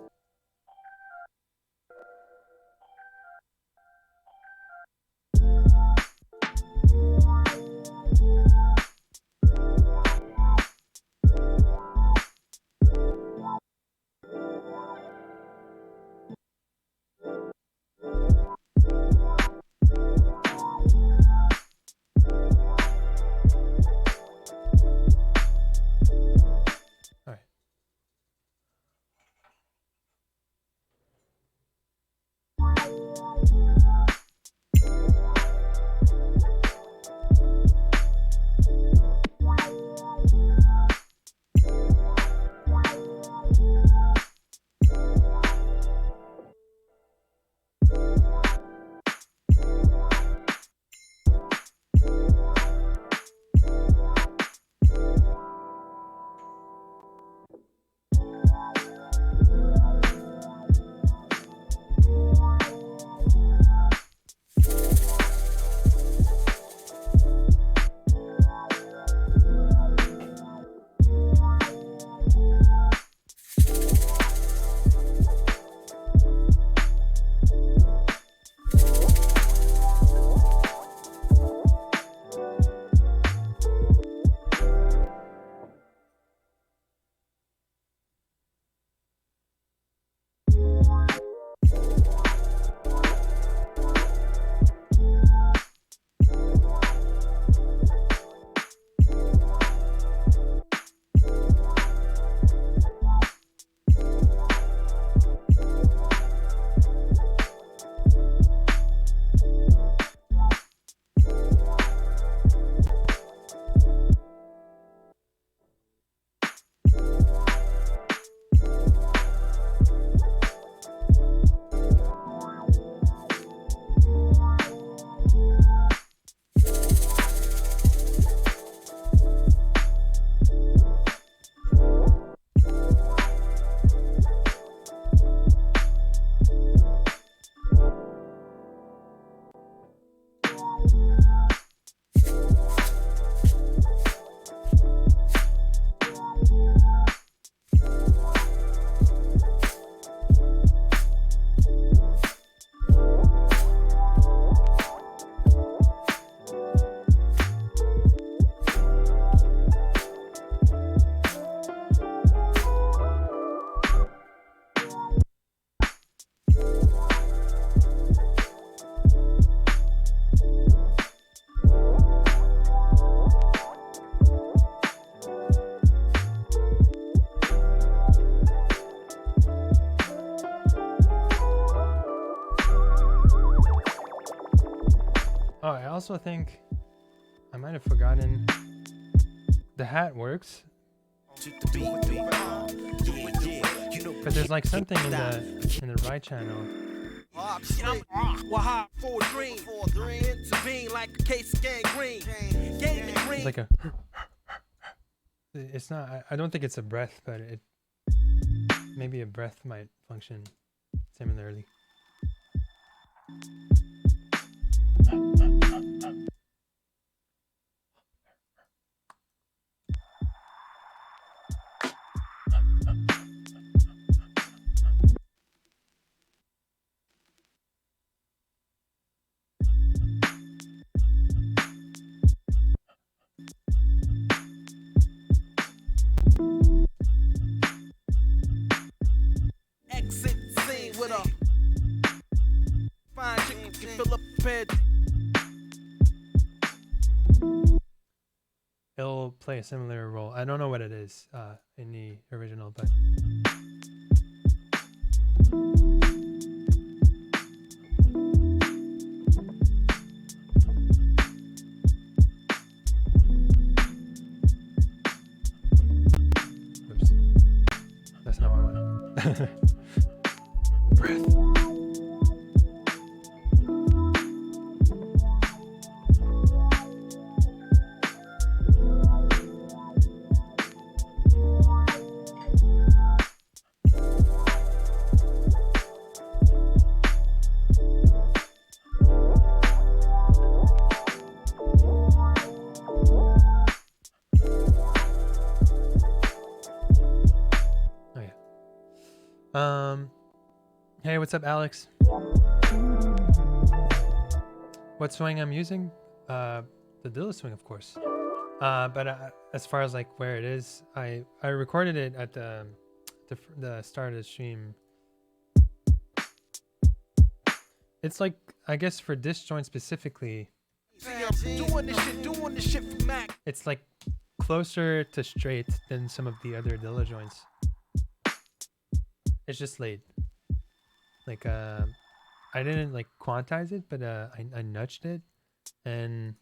Oh, I also think I might have forgotten the hat works. But there's like something in the right channel. It's like a it's not I don't think it's a breath, but it maybe a breath might function similarly. Exit scene with a fine chick can fill up a bed. It'll play a similar role. I don't know what it is in the original, but oops, that's not what I want. Breath. Hey, what's up, Alex? What swing I'm using? The Dilla swing, of course. But as far as like where it is, I recorded it at the start of the stream. It's like, I guess for this joint specifically, it's like closer to straight than some of the other Dilla joints. It's just laid. Like I didn't like quantize it, but I nudged it, and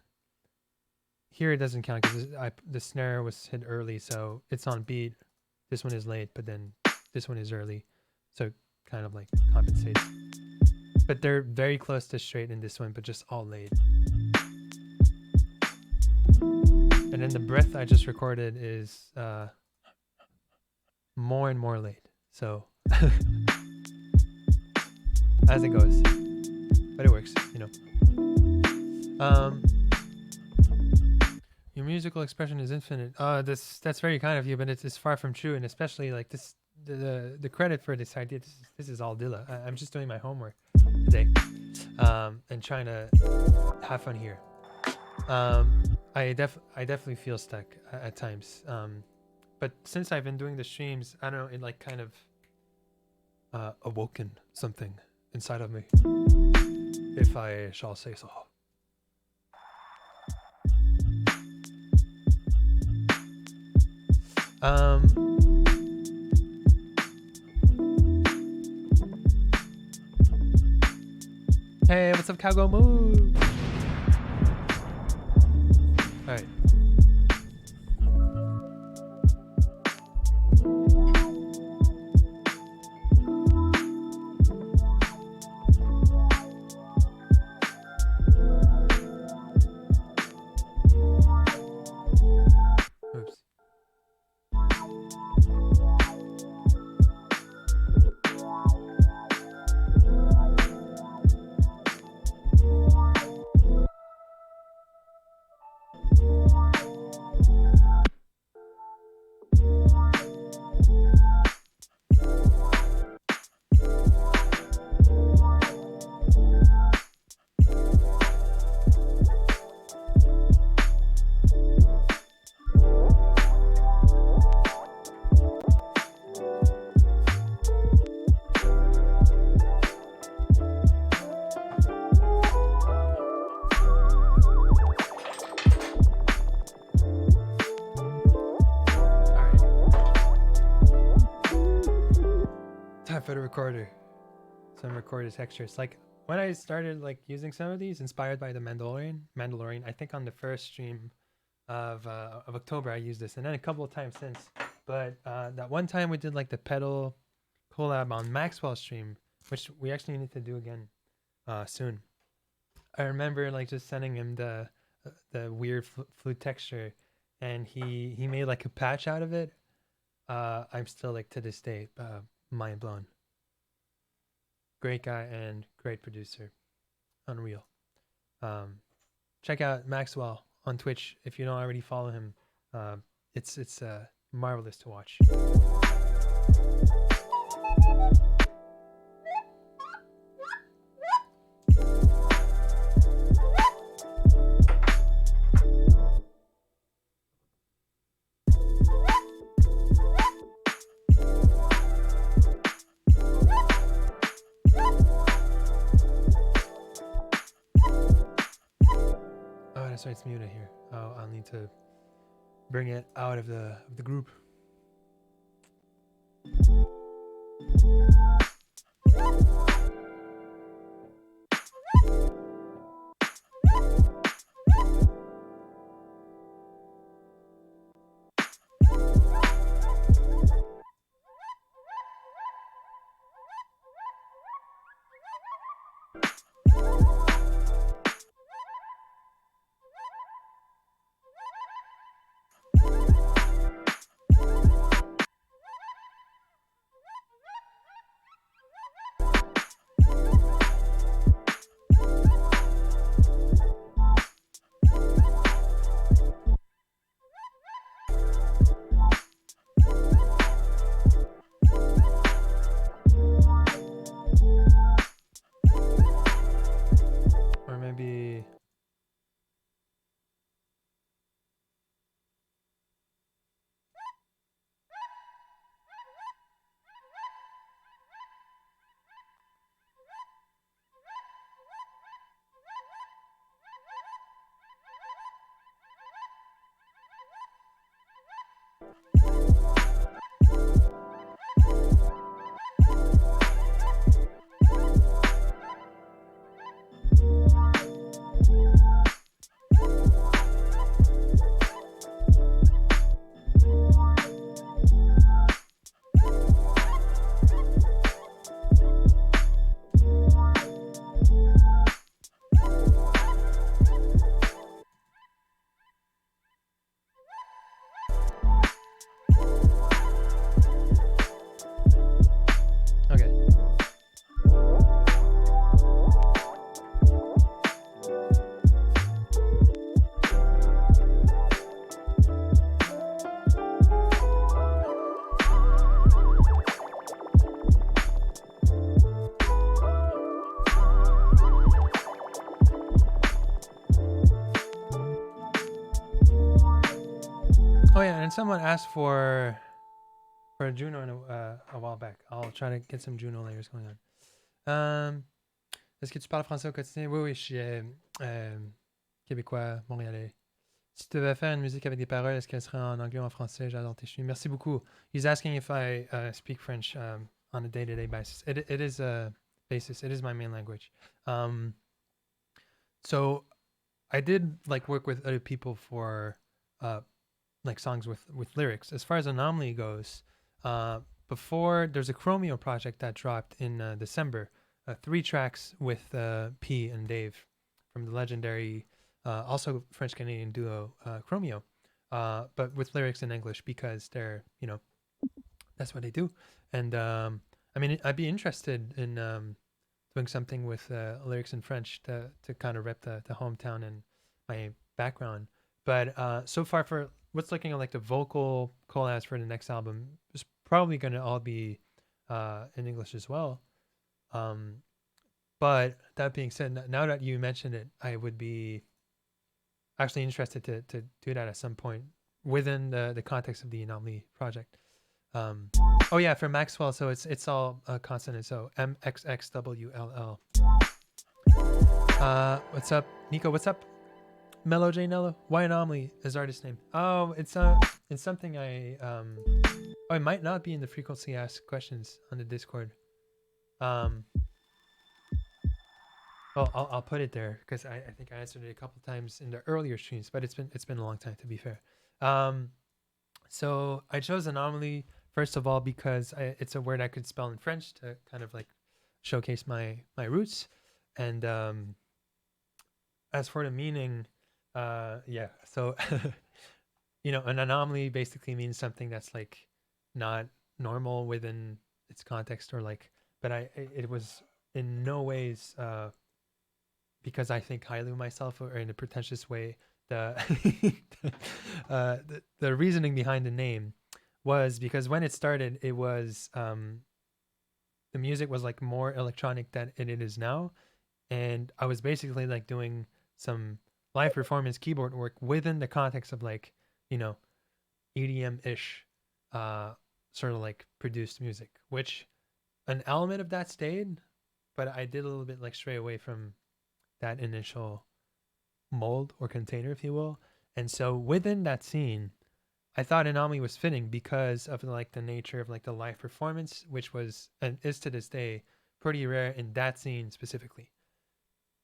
here it doesn't count because the snare was hit early, so it's on beat. This one is late, but then this one is early, so it kind of like compensates. But they're very close to straight in this one, but just all late. And then the breath I just recorded is more and more late. So as it goes, but it works, you know. Your musical expression is infinite. That's very kind of you, but it's far from true, and especially like this, the credit for this idea. This is all Dilla. I'm just doing my homework today, and trying to have fun here. I definitely feel stuck at times. But since I've been doing the streams, I don't know, it like kind of awoken something inside of me, if I shall say so. Hey, what's up, Cowgirl Move? All right. Oops. For the recorder, some recorder textures. Like when I started like using some of these, inspired by the Mandalorian. I think on the first stream of October I used this, and then a couple of times since. But that one time we did like the pedal collab on Maxwell's stream, which we actually need to do again soon. I remember like just sending him the weird flute texture, and he made like a patch out of it. I'm still like to this day mind blown. Great guy and great producer. Unreal. Check out Maxwell on Twitch if you don't already follow him. It's marvelous to watch. So it's muted here. I'll need to bring it out of the group. And someone asked for Juno a while back. I'll try to get some Juno layers going on. Est-ce que tu parles français au quotidien? Oui, je suis québécois, montréalais. Si tu devais faire une musique avec des paroles, est-ce qu'elle serait en anglais ou en français? J'adore tes cheveux. Merci beaucoup. He's asking if I speak French on a day-to-day basis. It is a basis. It is my main language. So I did like work with other people for like songs with lyrics. As far as Anomalie goes, before there's a Chromeo project that dropped in December. 3 tracks with P and Dave from the legendary, also French Canadian duo Chromeo, but with lyrics in English because they're, you know, that's what they do. And I mean, I'd be interested in doing something with lyrics in French to kind of rep the hometown and my background. But so far, for what's looking like the vocal collabs for the next album, is probably going to all be in English as well. But that being said, now that you mentioned it, I would be actually interested to do that at some point within the context of the Anomalie project. Oh yeah, for Maxwell, so it's all consonant, so MXXWLL. What's up, Nico? What's up, Mellow J Nello? Why Anomalie is artist name? Oh, it's something I it might not be in the frequently asked questions on the Discord. Well, I'll put it there because I think I answered it a couple times in the earlier streams, but it's been a long time, to be fair. So I chose Anomalie first of all because it's a word I could spell in French to kind of like showcase my roots. And as for the meaning, yeah, so you know, an anomaly basically means something that's like not normal within its context, or like, but it was in no ways because I think highly of myself or in a pretentious way. The the reasoning behind the name was because when it started, it was the music was like more electronic than it is now, and I was basically like doing some live performance keyboard work within the context of like, you know, EDM-ish sort of like produced music, which an element of that stayed, but I did a little bit like stray away from that initial mold or container, if you will. And so within that scene, I thought Anomalie was fitting because of like the nature of like the live performance, which was and is to this day pretty rare in that scene specifically.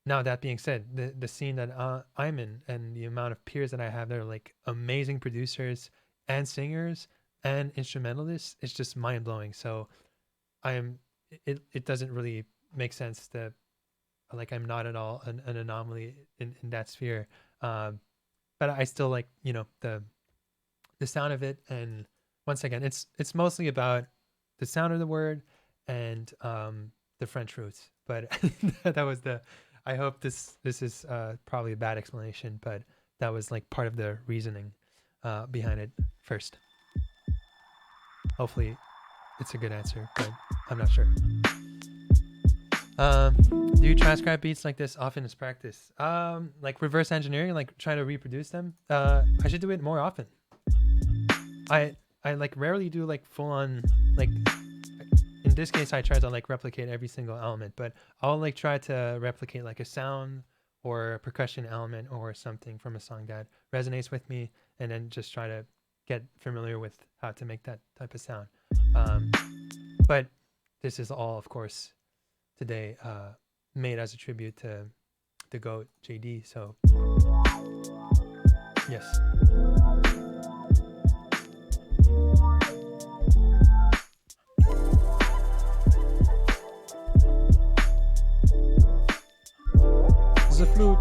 Now that being said, the scene that I'm in and the amount of peers that I have that are like amazing producers and singers and instrumentalists, it's just mind blowing. So it doesn't really make sense that like I'm not at all an anomaly in that sphere. But I still like, you know, the sound of it. And once again, it's mostly about the sound of the word and the French roots. But that was I hope this is probably a bad explanation, but that was like part of the reasoning behind it first. Hopefully it's a good answer, but I'm not sure. Do you transcribe beats like this often as practice? Like reverse engineering, like try to reproduce them? I should do it more often. I like rarely do like full on, like in this case I try to like replicate every single element, but I'll like try to replicate like a sound or a percussion element or something from a song that resonates with me, and then just try to get familiar with how to make that type of sound. But this is all, of course, today made as a tribute to the GOAT JD. So yes. This is a flute.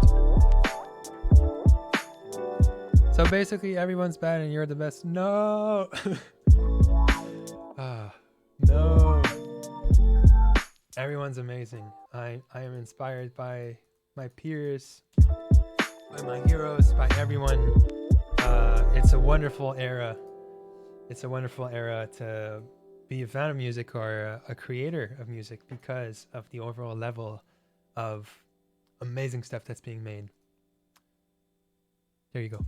So basically everyone's bad and you're the best. No. No. Everyone's amazing. I am inspired by my peers, by my heroes, by everyone. It's a wonderful era. It's a wonderful era to be a fan of music or a creator of music because of the overall level of amazing stuff that's being made. There you go.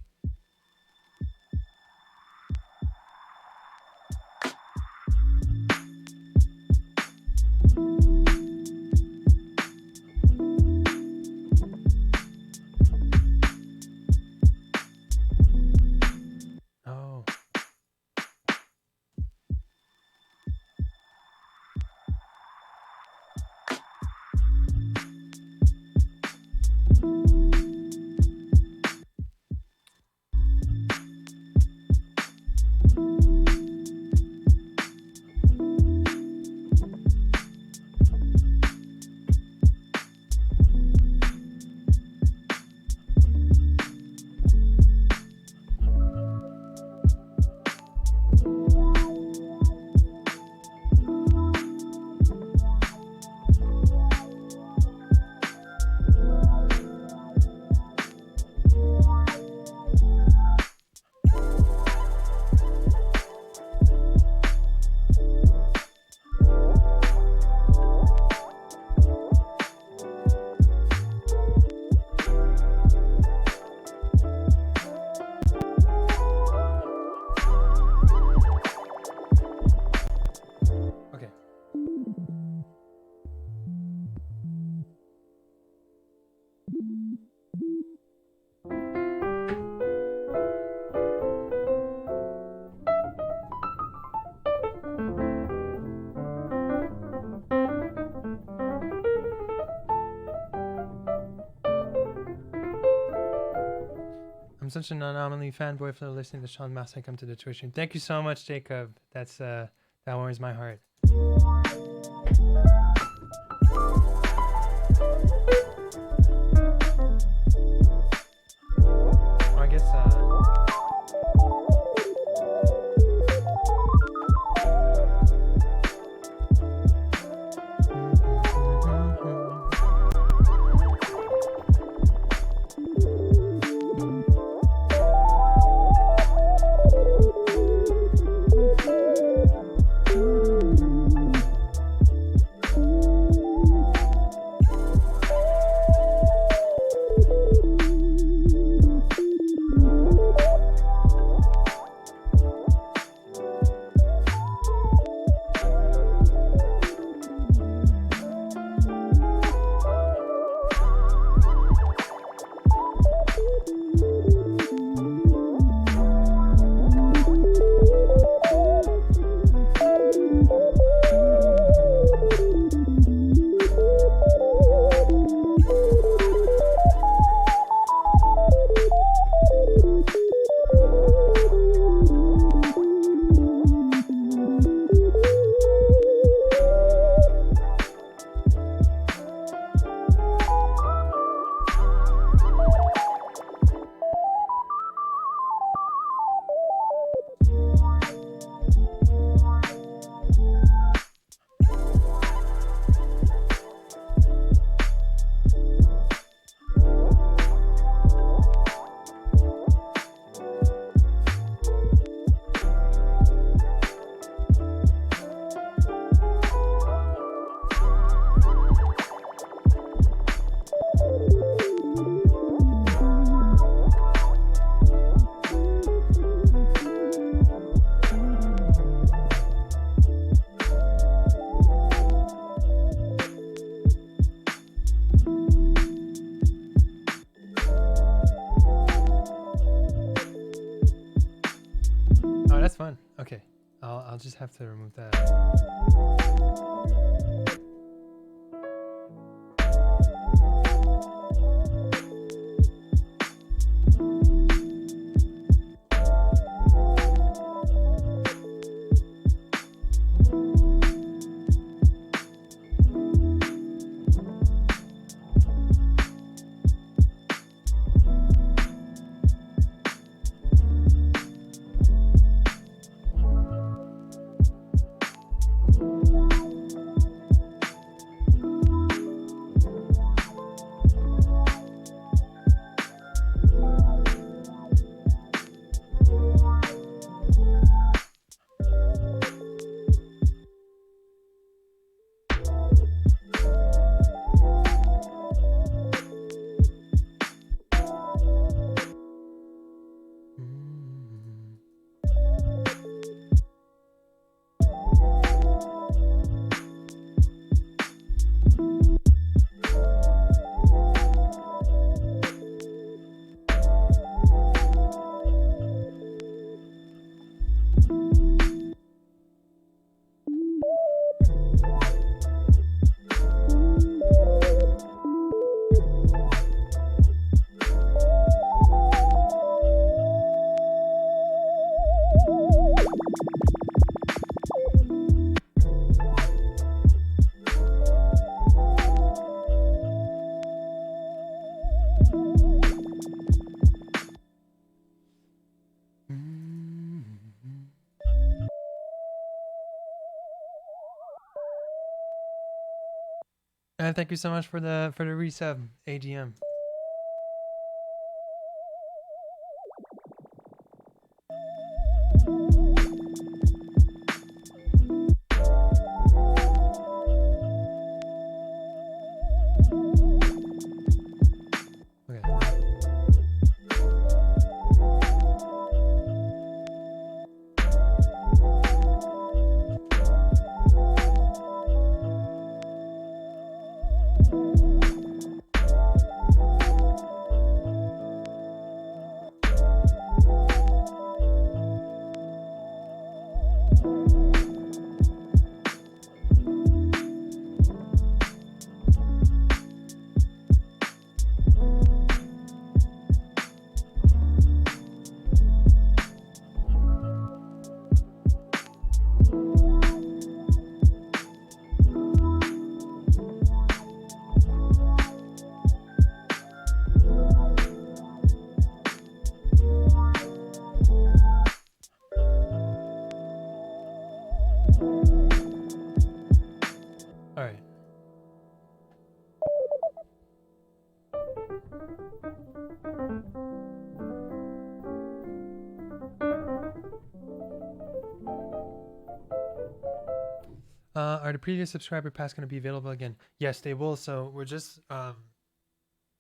I'm such an Anomalie fanboy for listening to Sean Massey come to the Twitch stream. Thank you so much, Jacob. That's that warms my heart. I guess that's fun. Okay, I'll just have to remove that. And thank you so much for the resub, AGM. Are the previous subscriber pass going to be available again? Yes, they will. So we're just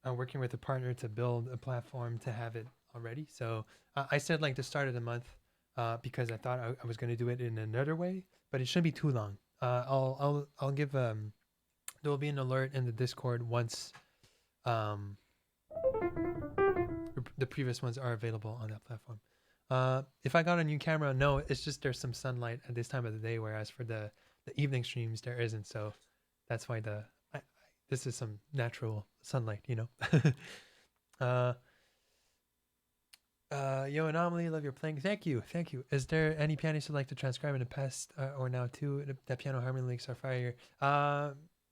working with a partner to build a platform to have it already. So I said like the start of the month because I thought I was going to do it in another way, but it shouldn't be too long. I'll give there will be an alert in the Discord once the previous ones are available on that platform. If I got a new camera, no, it's just there's some sunlight at this time of the day, whereas for the evening streams there isn't. So that's why this is some natural sunlight, you know. Yo, Anomalie, love your playing. Thank you. Is there any pianists who'd like to transcribe in the past or now too? The piano harmony links are fire.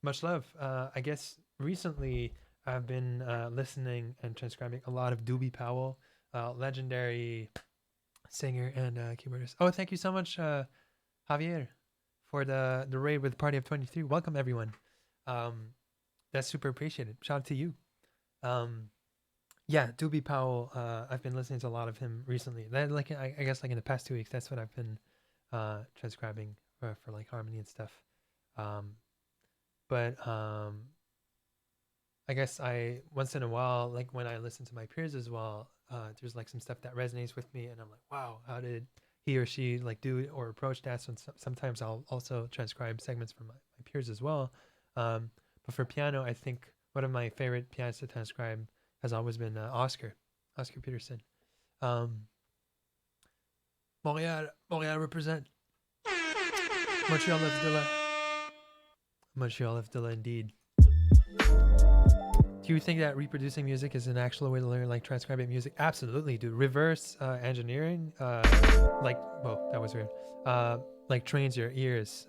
Much love. I guess recently I've been listening and transcribing a lot of Doobie Powell, legendary singer and keyboardist. Oh, thank you so much, Javier, for the raid with Party of 23. Welcome everyone. That's super appreciated. Shout out to you. Yeah, Doobie Powell. I've been listening to a lot of him recently. That I guess like in the past 2 weeks, that's what I've been transcribing for like harmony and stuff. But I guess I once in a while, like when I listen to my peers as well, there's like some stuff that resonates with me, and I'm like, wow, how did he or she like do it or approach that? So sometimes I'll also transcribe segments from my peers as well. But for piano, I think one of my favorite pianists to transcribe has always been Oscar Peterson. Montreal represent. Montreal of Dilla. Montreal of Dilla indeed. Do you think that reproducing music is an actual way to learn like transcribing music? Absolutely, dude. Reverse engineering, that was weird. Like trains your ears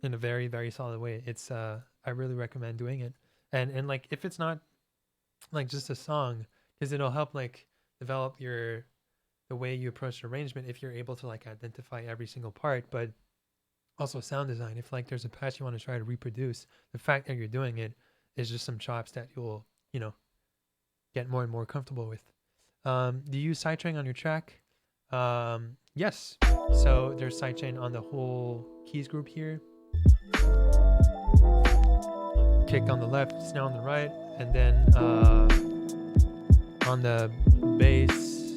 in a very, very solid way. It's I really recommend doing it. And like if it's not like just a song, because it'll help like develop the way you approach the arrangement if you're able to like identify every single part, but also sound design. If like there's a patch you want to try to reproduce, the fact that you're doing it is just some chops that you'll, you know, get more and more comfortable with. Do you use sidechain on your track? Yes. So there's sidechain on the whole keys group here. Kick on the left, snare on the right, and then on the bass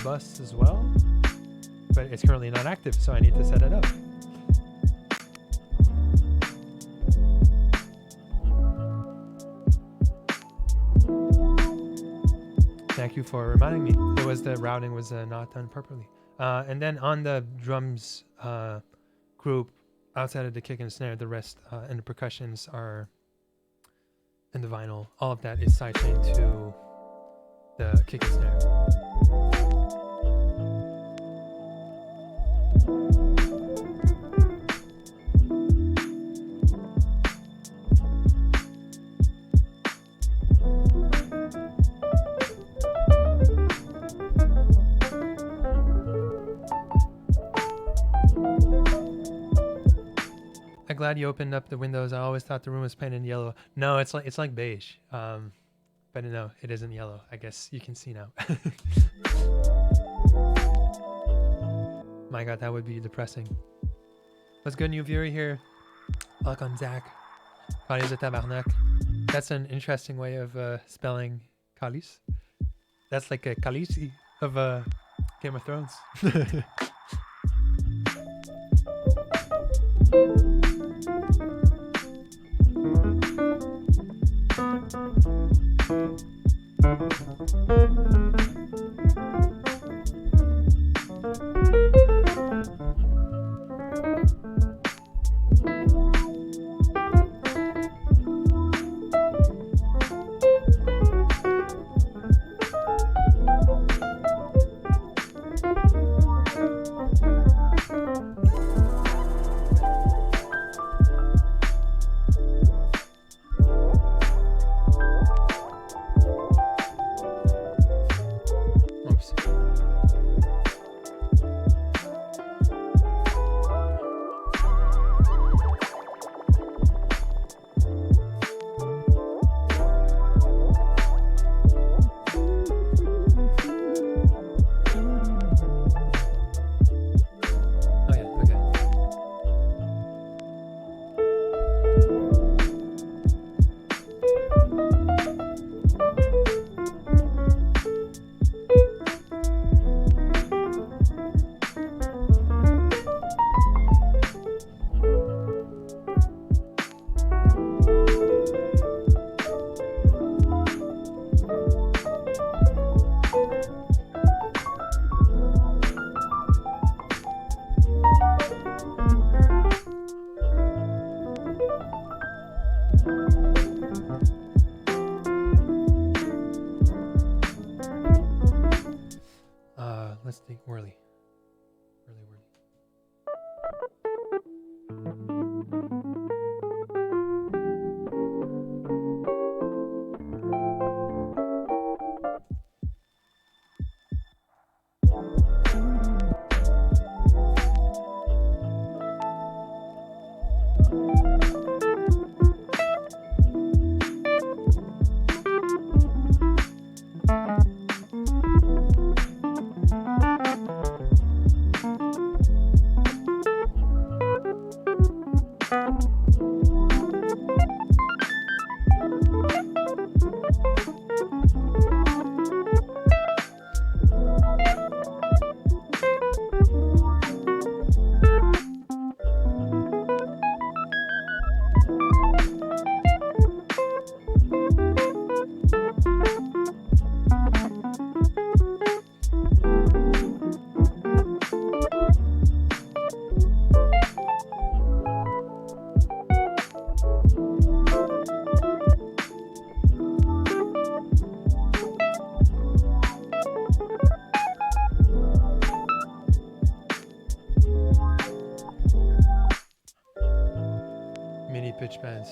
bus as well. But it's currently not active, so I need to set it up. Thank you for reminding me. The routing was not done properly. And then on the drums group, outside of the kick and snare, the rest and the percussions are in the vinyl. All of that is sidechained to the kick and snare. Glad you opened up the windows. I always thought the room was painted yellow. No, it's like beige. But no, it isn't yellow. I guess you can see now. My God, that would be depressing. What's good, new viewer here? Welcome, Zach. Calice de tabarnak. That's an interesting way of spelling Calice. That's like a Khaleesi of Game of Thrones. Whirly. Mini pitch bends.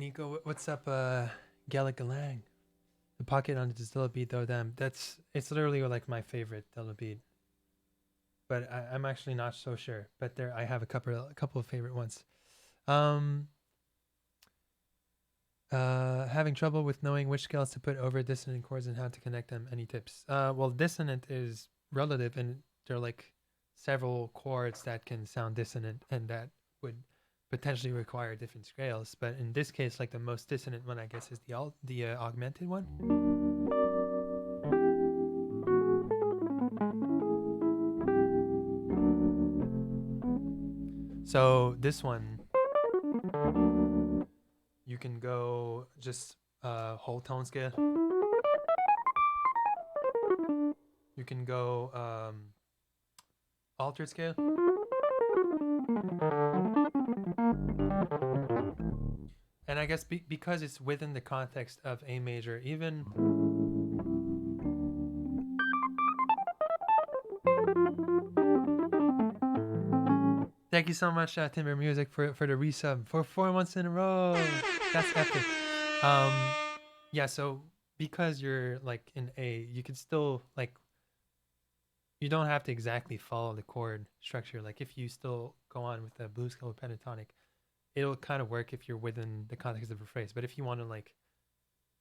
Nico, what's up? Gallic Galang. The pocket on the Dilla beat though, damn, it's literally like my favorite Dilla beat. But I'm actually not so sure. But there, I have a couple of favorite ones. Having trouble with knowing which scales to put over dissonant chords and how to connect them. Any tips? Well, dissonant is relative, and there are like several chords that can sound dissonant, and that would potentially require different scales. But in this case, like the most dissonant one, I guess, is the augmented one. So this one, you can go just whole tone scale. You can go altered scale. And I guess because it's within the context of A major, even thank you so much, Timber Music, for the resub for 4 months in a row. That's epic. Yeah, so because you're like in A, you could still like, you don't have to exactly follow the chord structure. Like if you still go on with the blues scale or pentatonic, it'll kind of work if you're within the context of a phrase. But if you want to like,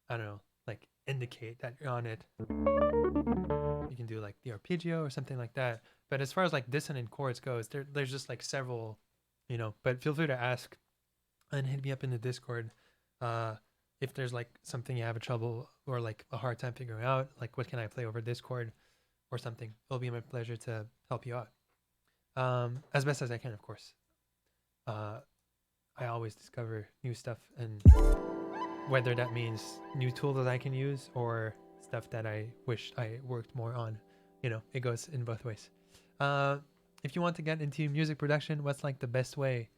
I don't know, like indicate that you're on it, you can do like the arpeggio or something like that. But as far as like dissonant chords goes, there's just like several, you know. But feel free to ask and hit me up in the Discord if there's like something you have a trouble or like a hard time figuring out, like what can I play over this chord or something. It'll be my pleasure to help you out as best as I can, of course. I always discover new stuff, and whether that means new tools that I can use or stuff that I wish I worked more on, you know, it goes in both ways. If you want to get into music production, what's like the best way?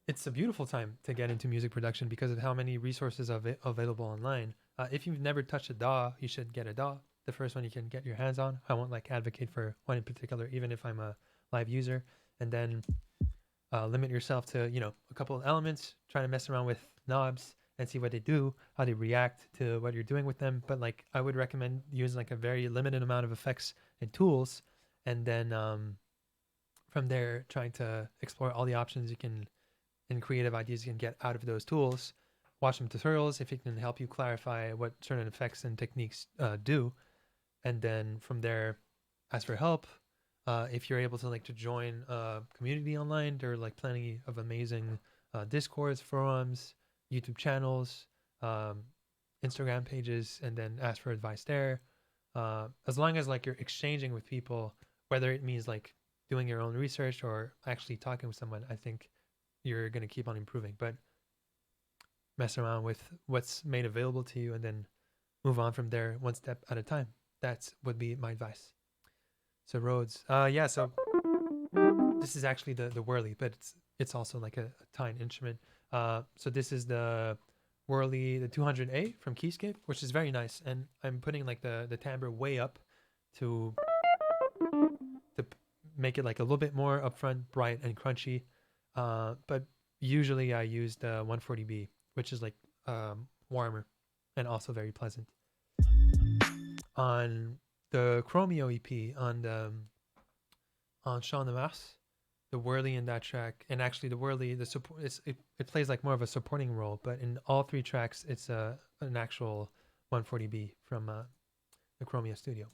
It's a beautiful time to get into music production because of how many resources are available online. If you've never touched a DAW, you should get a DAW. The first one you can get your hands on. I won't like advocate for one in particular, even if I'm a live user. And then limit yourself to, you know, a couple of elements, try to mess around with knobs and see what they do, how they react to what you're doing with them. But like, I would recommend using like a very limited amount of effects and tools. And then from there, trying to explore all the options you can and creative ideas you can get out of those tools. Watch some tutorials if it can help you clarify what certain effects and techniques do. And then from there, ask for help. If you're able to like to join a community online, there are like plenty of amazing Discords, forums, YouTube channels, Instagram pages, and then ask for advice there. As long as like you're exchanging with people, whether it means like doing your own research or actually talking with someone, I think you're going to keep on improving. But mess around with what's made available to you and then move on from there one step at a time. That's would be my advice. So Rhodes, yeah, so this is actually the whirly, but it's also like a tine instrument. So this is the whirly, the 200A from Keyscape, which is very nice. And I'm putting like the timbre way up to make it like a little bit more upfront, bright and crunchy. But usually I use the 140B, which is like warmer and also very pleasant. On the Chromeo EP on Champ de Mars, the whirly in that track, and actually the whirly, it plays like more of a supporting role, but in all three tracks, it's an actual 140B from the Chromeo studio.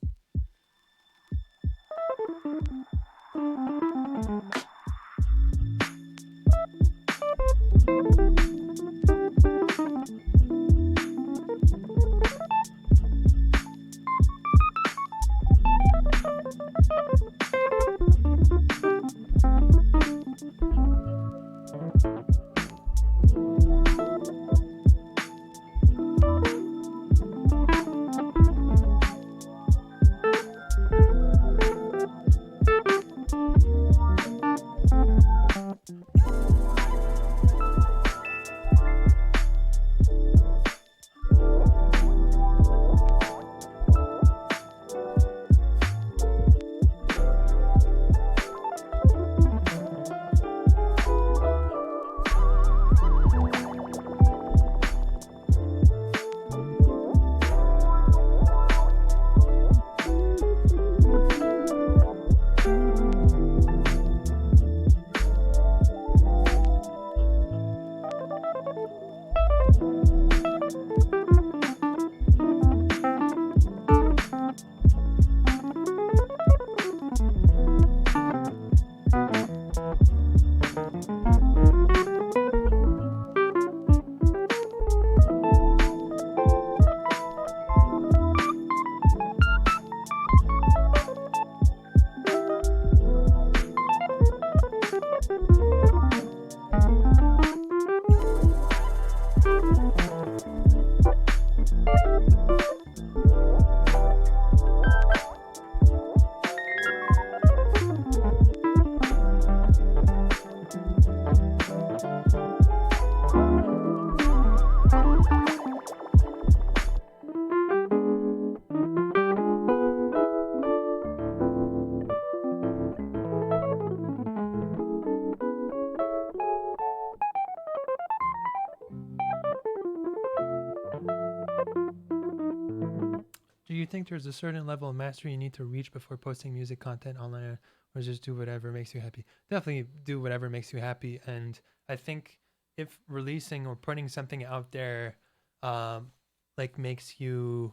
Do you think there's a certain level of mastery you need to reach before posting music content online, or just do whatever makes you happy? Definitely do whatever makes you happy. And I think if releasing or putting something out there, um, like makes you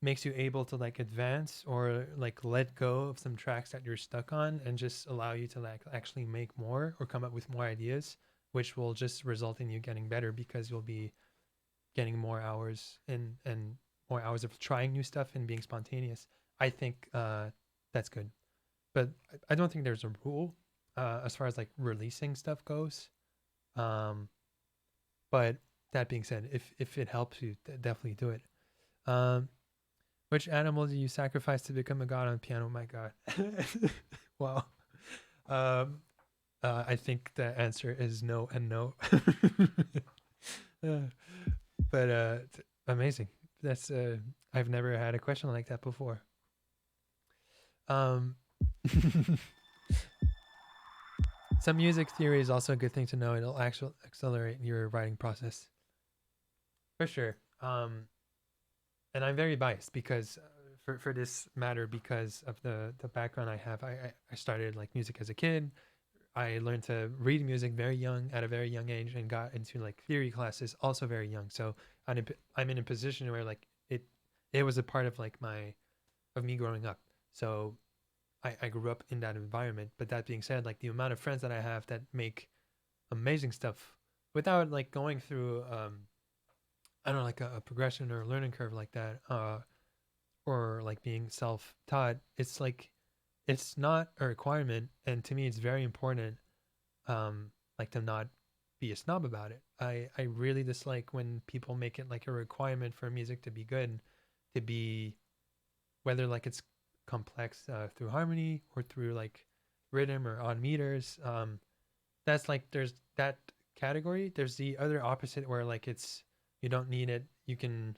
able to like advance or like let go of some tracks that you're stuck on and just allow you to like actually make more or come up with more ideas, which will just result in you getting better because you'll be getting more hours and more hours of trying new stuff and being spontaneous. I think that's good, but I don't think there's a rule as far as like releasing stuff goes. Um, but that being said, if it helps you, definitely do it. Um, which animal do you sacrifice to become a god on piano? My God, wow. Um, I think the answer is no and no. Uh, but amazing. That's I've never had a question like that before. Um, some music theory is also a good thing to know. It'll actually accelerate your writing process for sure. And I'm very biased because for this matter because of the background I have. I started like music as a kid. I learned to read music very young at a very young age and got into like theory classes also very young. So I'm in a position where like it was a part of like of me growing up. So I grew up in that environment. But that being said, like the amount of friends that I have that make amazing stuff without like going through I don't know like a progression or a learning curve like that or like being self-taught. It's like it's not a requirement, and to me it's very important like to not be a snob about it. I really dislike when people make it like a requirement for music to be good, to be whether like it's complex through harmony or through like rhythm or odd meters. That's like there's that category. There's the other opposite where like it's you don't need it. You can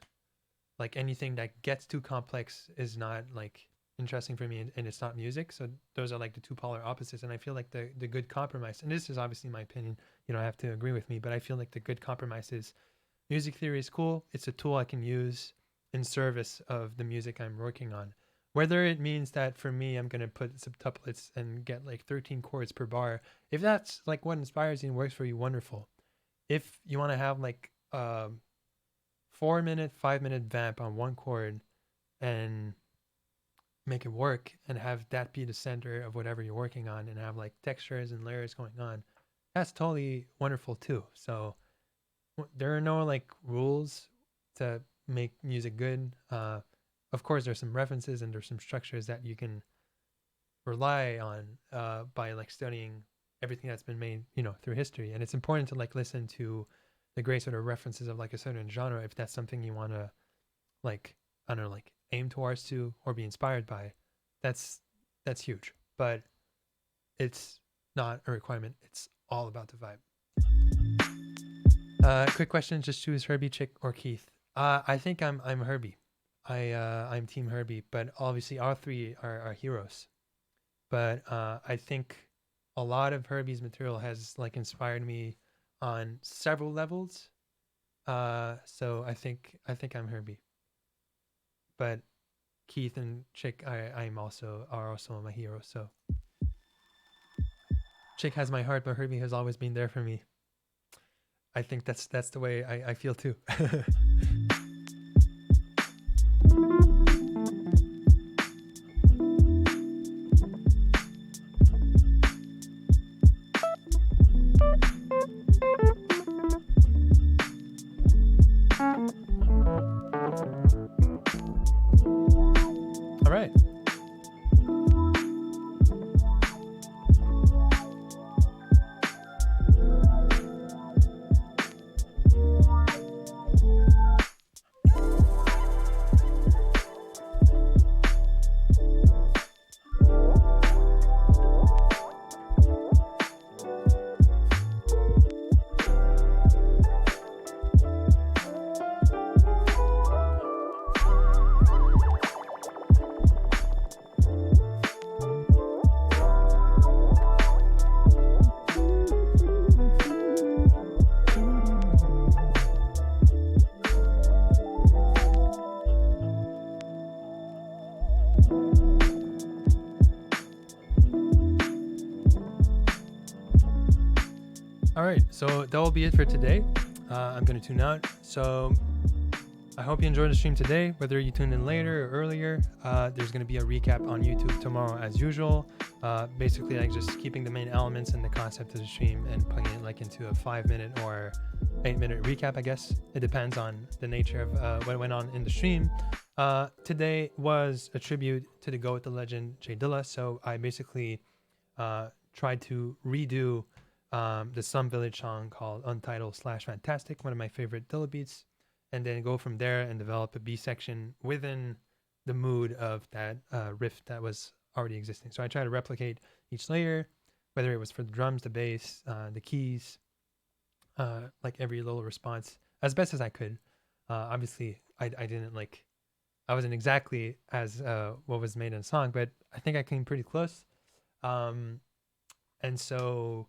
like anything that gets too complex is not like interesting for me and it's not music. So those are like the two polar opposites. And I feel like the good compromise, and this is obviously my opinion, you don't have to agree with me, but I feel like the good compromise is music theory is cool. It's a tool I can use in service of the music I'm working on. Whether it means that for me, I'm going to put subtuplets and get like 13 chords per bar. If that's like what inspires you and works for you, wonderful. If you want to have like 4-minute, 5-minute vamp on one chord and make it work and have that be the center of whatever you're working on and have like textures and layers going on, that's totally wonderful too. So there are no like rules to make music good. Of course, there's some references and there's some structures that you can rely on by like studying everything that's been made, you know, through history. And it's important to like listen to the great sort of references of like a certain genre if that's something you want to like, I don't know, like aim towards to or be inspired by. That's huge, but it's not a requirement. It's all about the vibe. Quick question: just choose Herbie, Chick, or Keith. I think I'm Herbie. I'm Team Herbie, but obviously all three are heroes. But I think a lot of Herbie's material has like inspired me on several levels. So I think I'm Herbie. But Keith and Chick are also my heroes. So Chick has my heart, but Herbie has always been there for me. I think that's the way I feel too. All right. right, so that will be it for today. I'm gonna tune out. So I hope you enjoyed the stream today, whether you tuned in later or earlier. There's going to be a recap on YouTube tomorrow as usual. Basically, like just keeping the main elements and the concept of the stream and putting it like into a 5-minute or 8-minute recap, I guess. It depends on the nature of what went on in the stream. Today was a tribute to the GOAT, the legend, J Dilla. So I basically tried to redo the Slum Village song called Untitled/Fantastic, one of my favorite Dilla beats, and then go from there and develop a B section within the mood of that riff that was already existing. So I try to replicate each layer, whether it was for the drums, the bass, the keys, like every little response as best as I could. Obviously, I didn't like, I wasn't exactly as what was made in the song, but I think I came pretty close. And so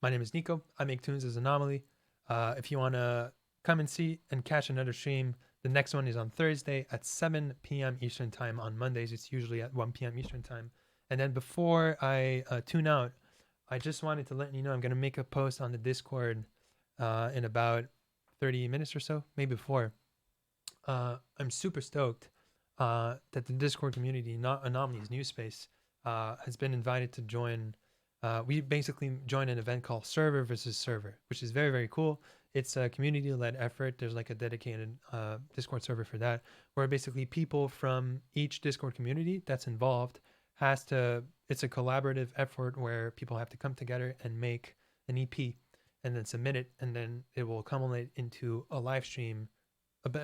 my name is Nico. I make tunes as Anomalie. If you want to come and see and catch another stream, the next one is on Thursday at 7 p.m. Eastern time. On Mondays, it's usually at 1 p.m. Eastern time. And then before I tune out, I just wanted to let you know I'm going to make a post on the Discord in about 30 minutes or so, maybe before. I'm super stoked that the Discord community, not Anomalie's new space, has been invited to join. We basically joined an event called Server versus Server, which is very, very cool. It's a community-led effort. There's like a dedicated Discord server for that, where basically people from each Discord community that's involved it's a collaborative effort where people have to come together and make an EP and then submit it, and then it will culminate into a live stream,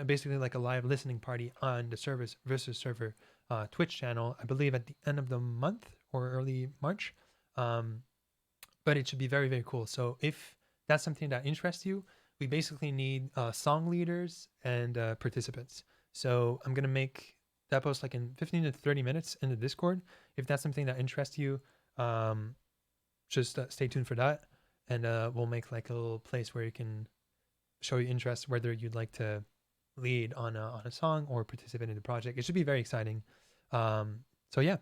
basically like a live listening party on the Servers versus Server Twitch channel, I believe at the end of the month or early March. But it should be very, very cool. So if that's something that interests you, we basically need song leaders and participants. So I'm going to make that post like in 15 to 30 minutes in the Discord. If that's something that interests you, just stay tuned for that. And we'll make like a little place where you can show your interest, whether you'd like to lead on a song or participate in the project. It should be very exciting. So yeah,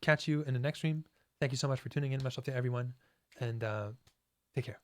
catch you in the next stream. Thank you so much for tuning in. Much love to everyone. And take care.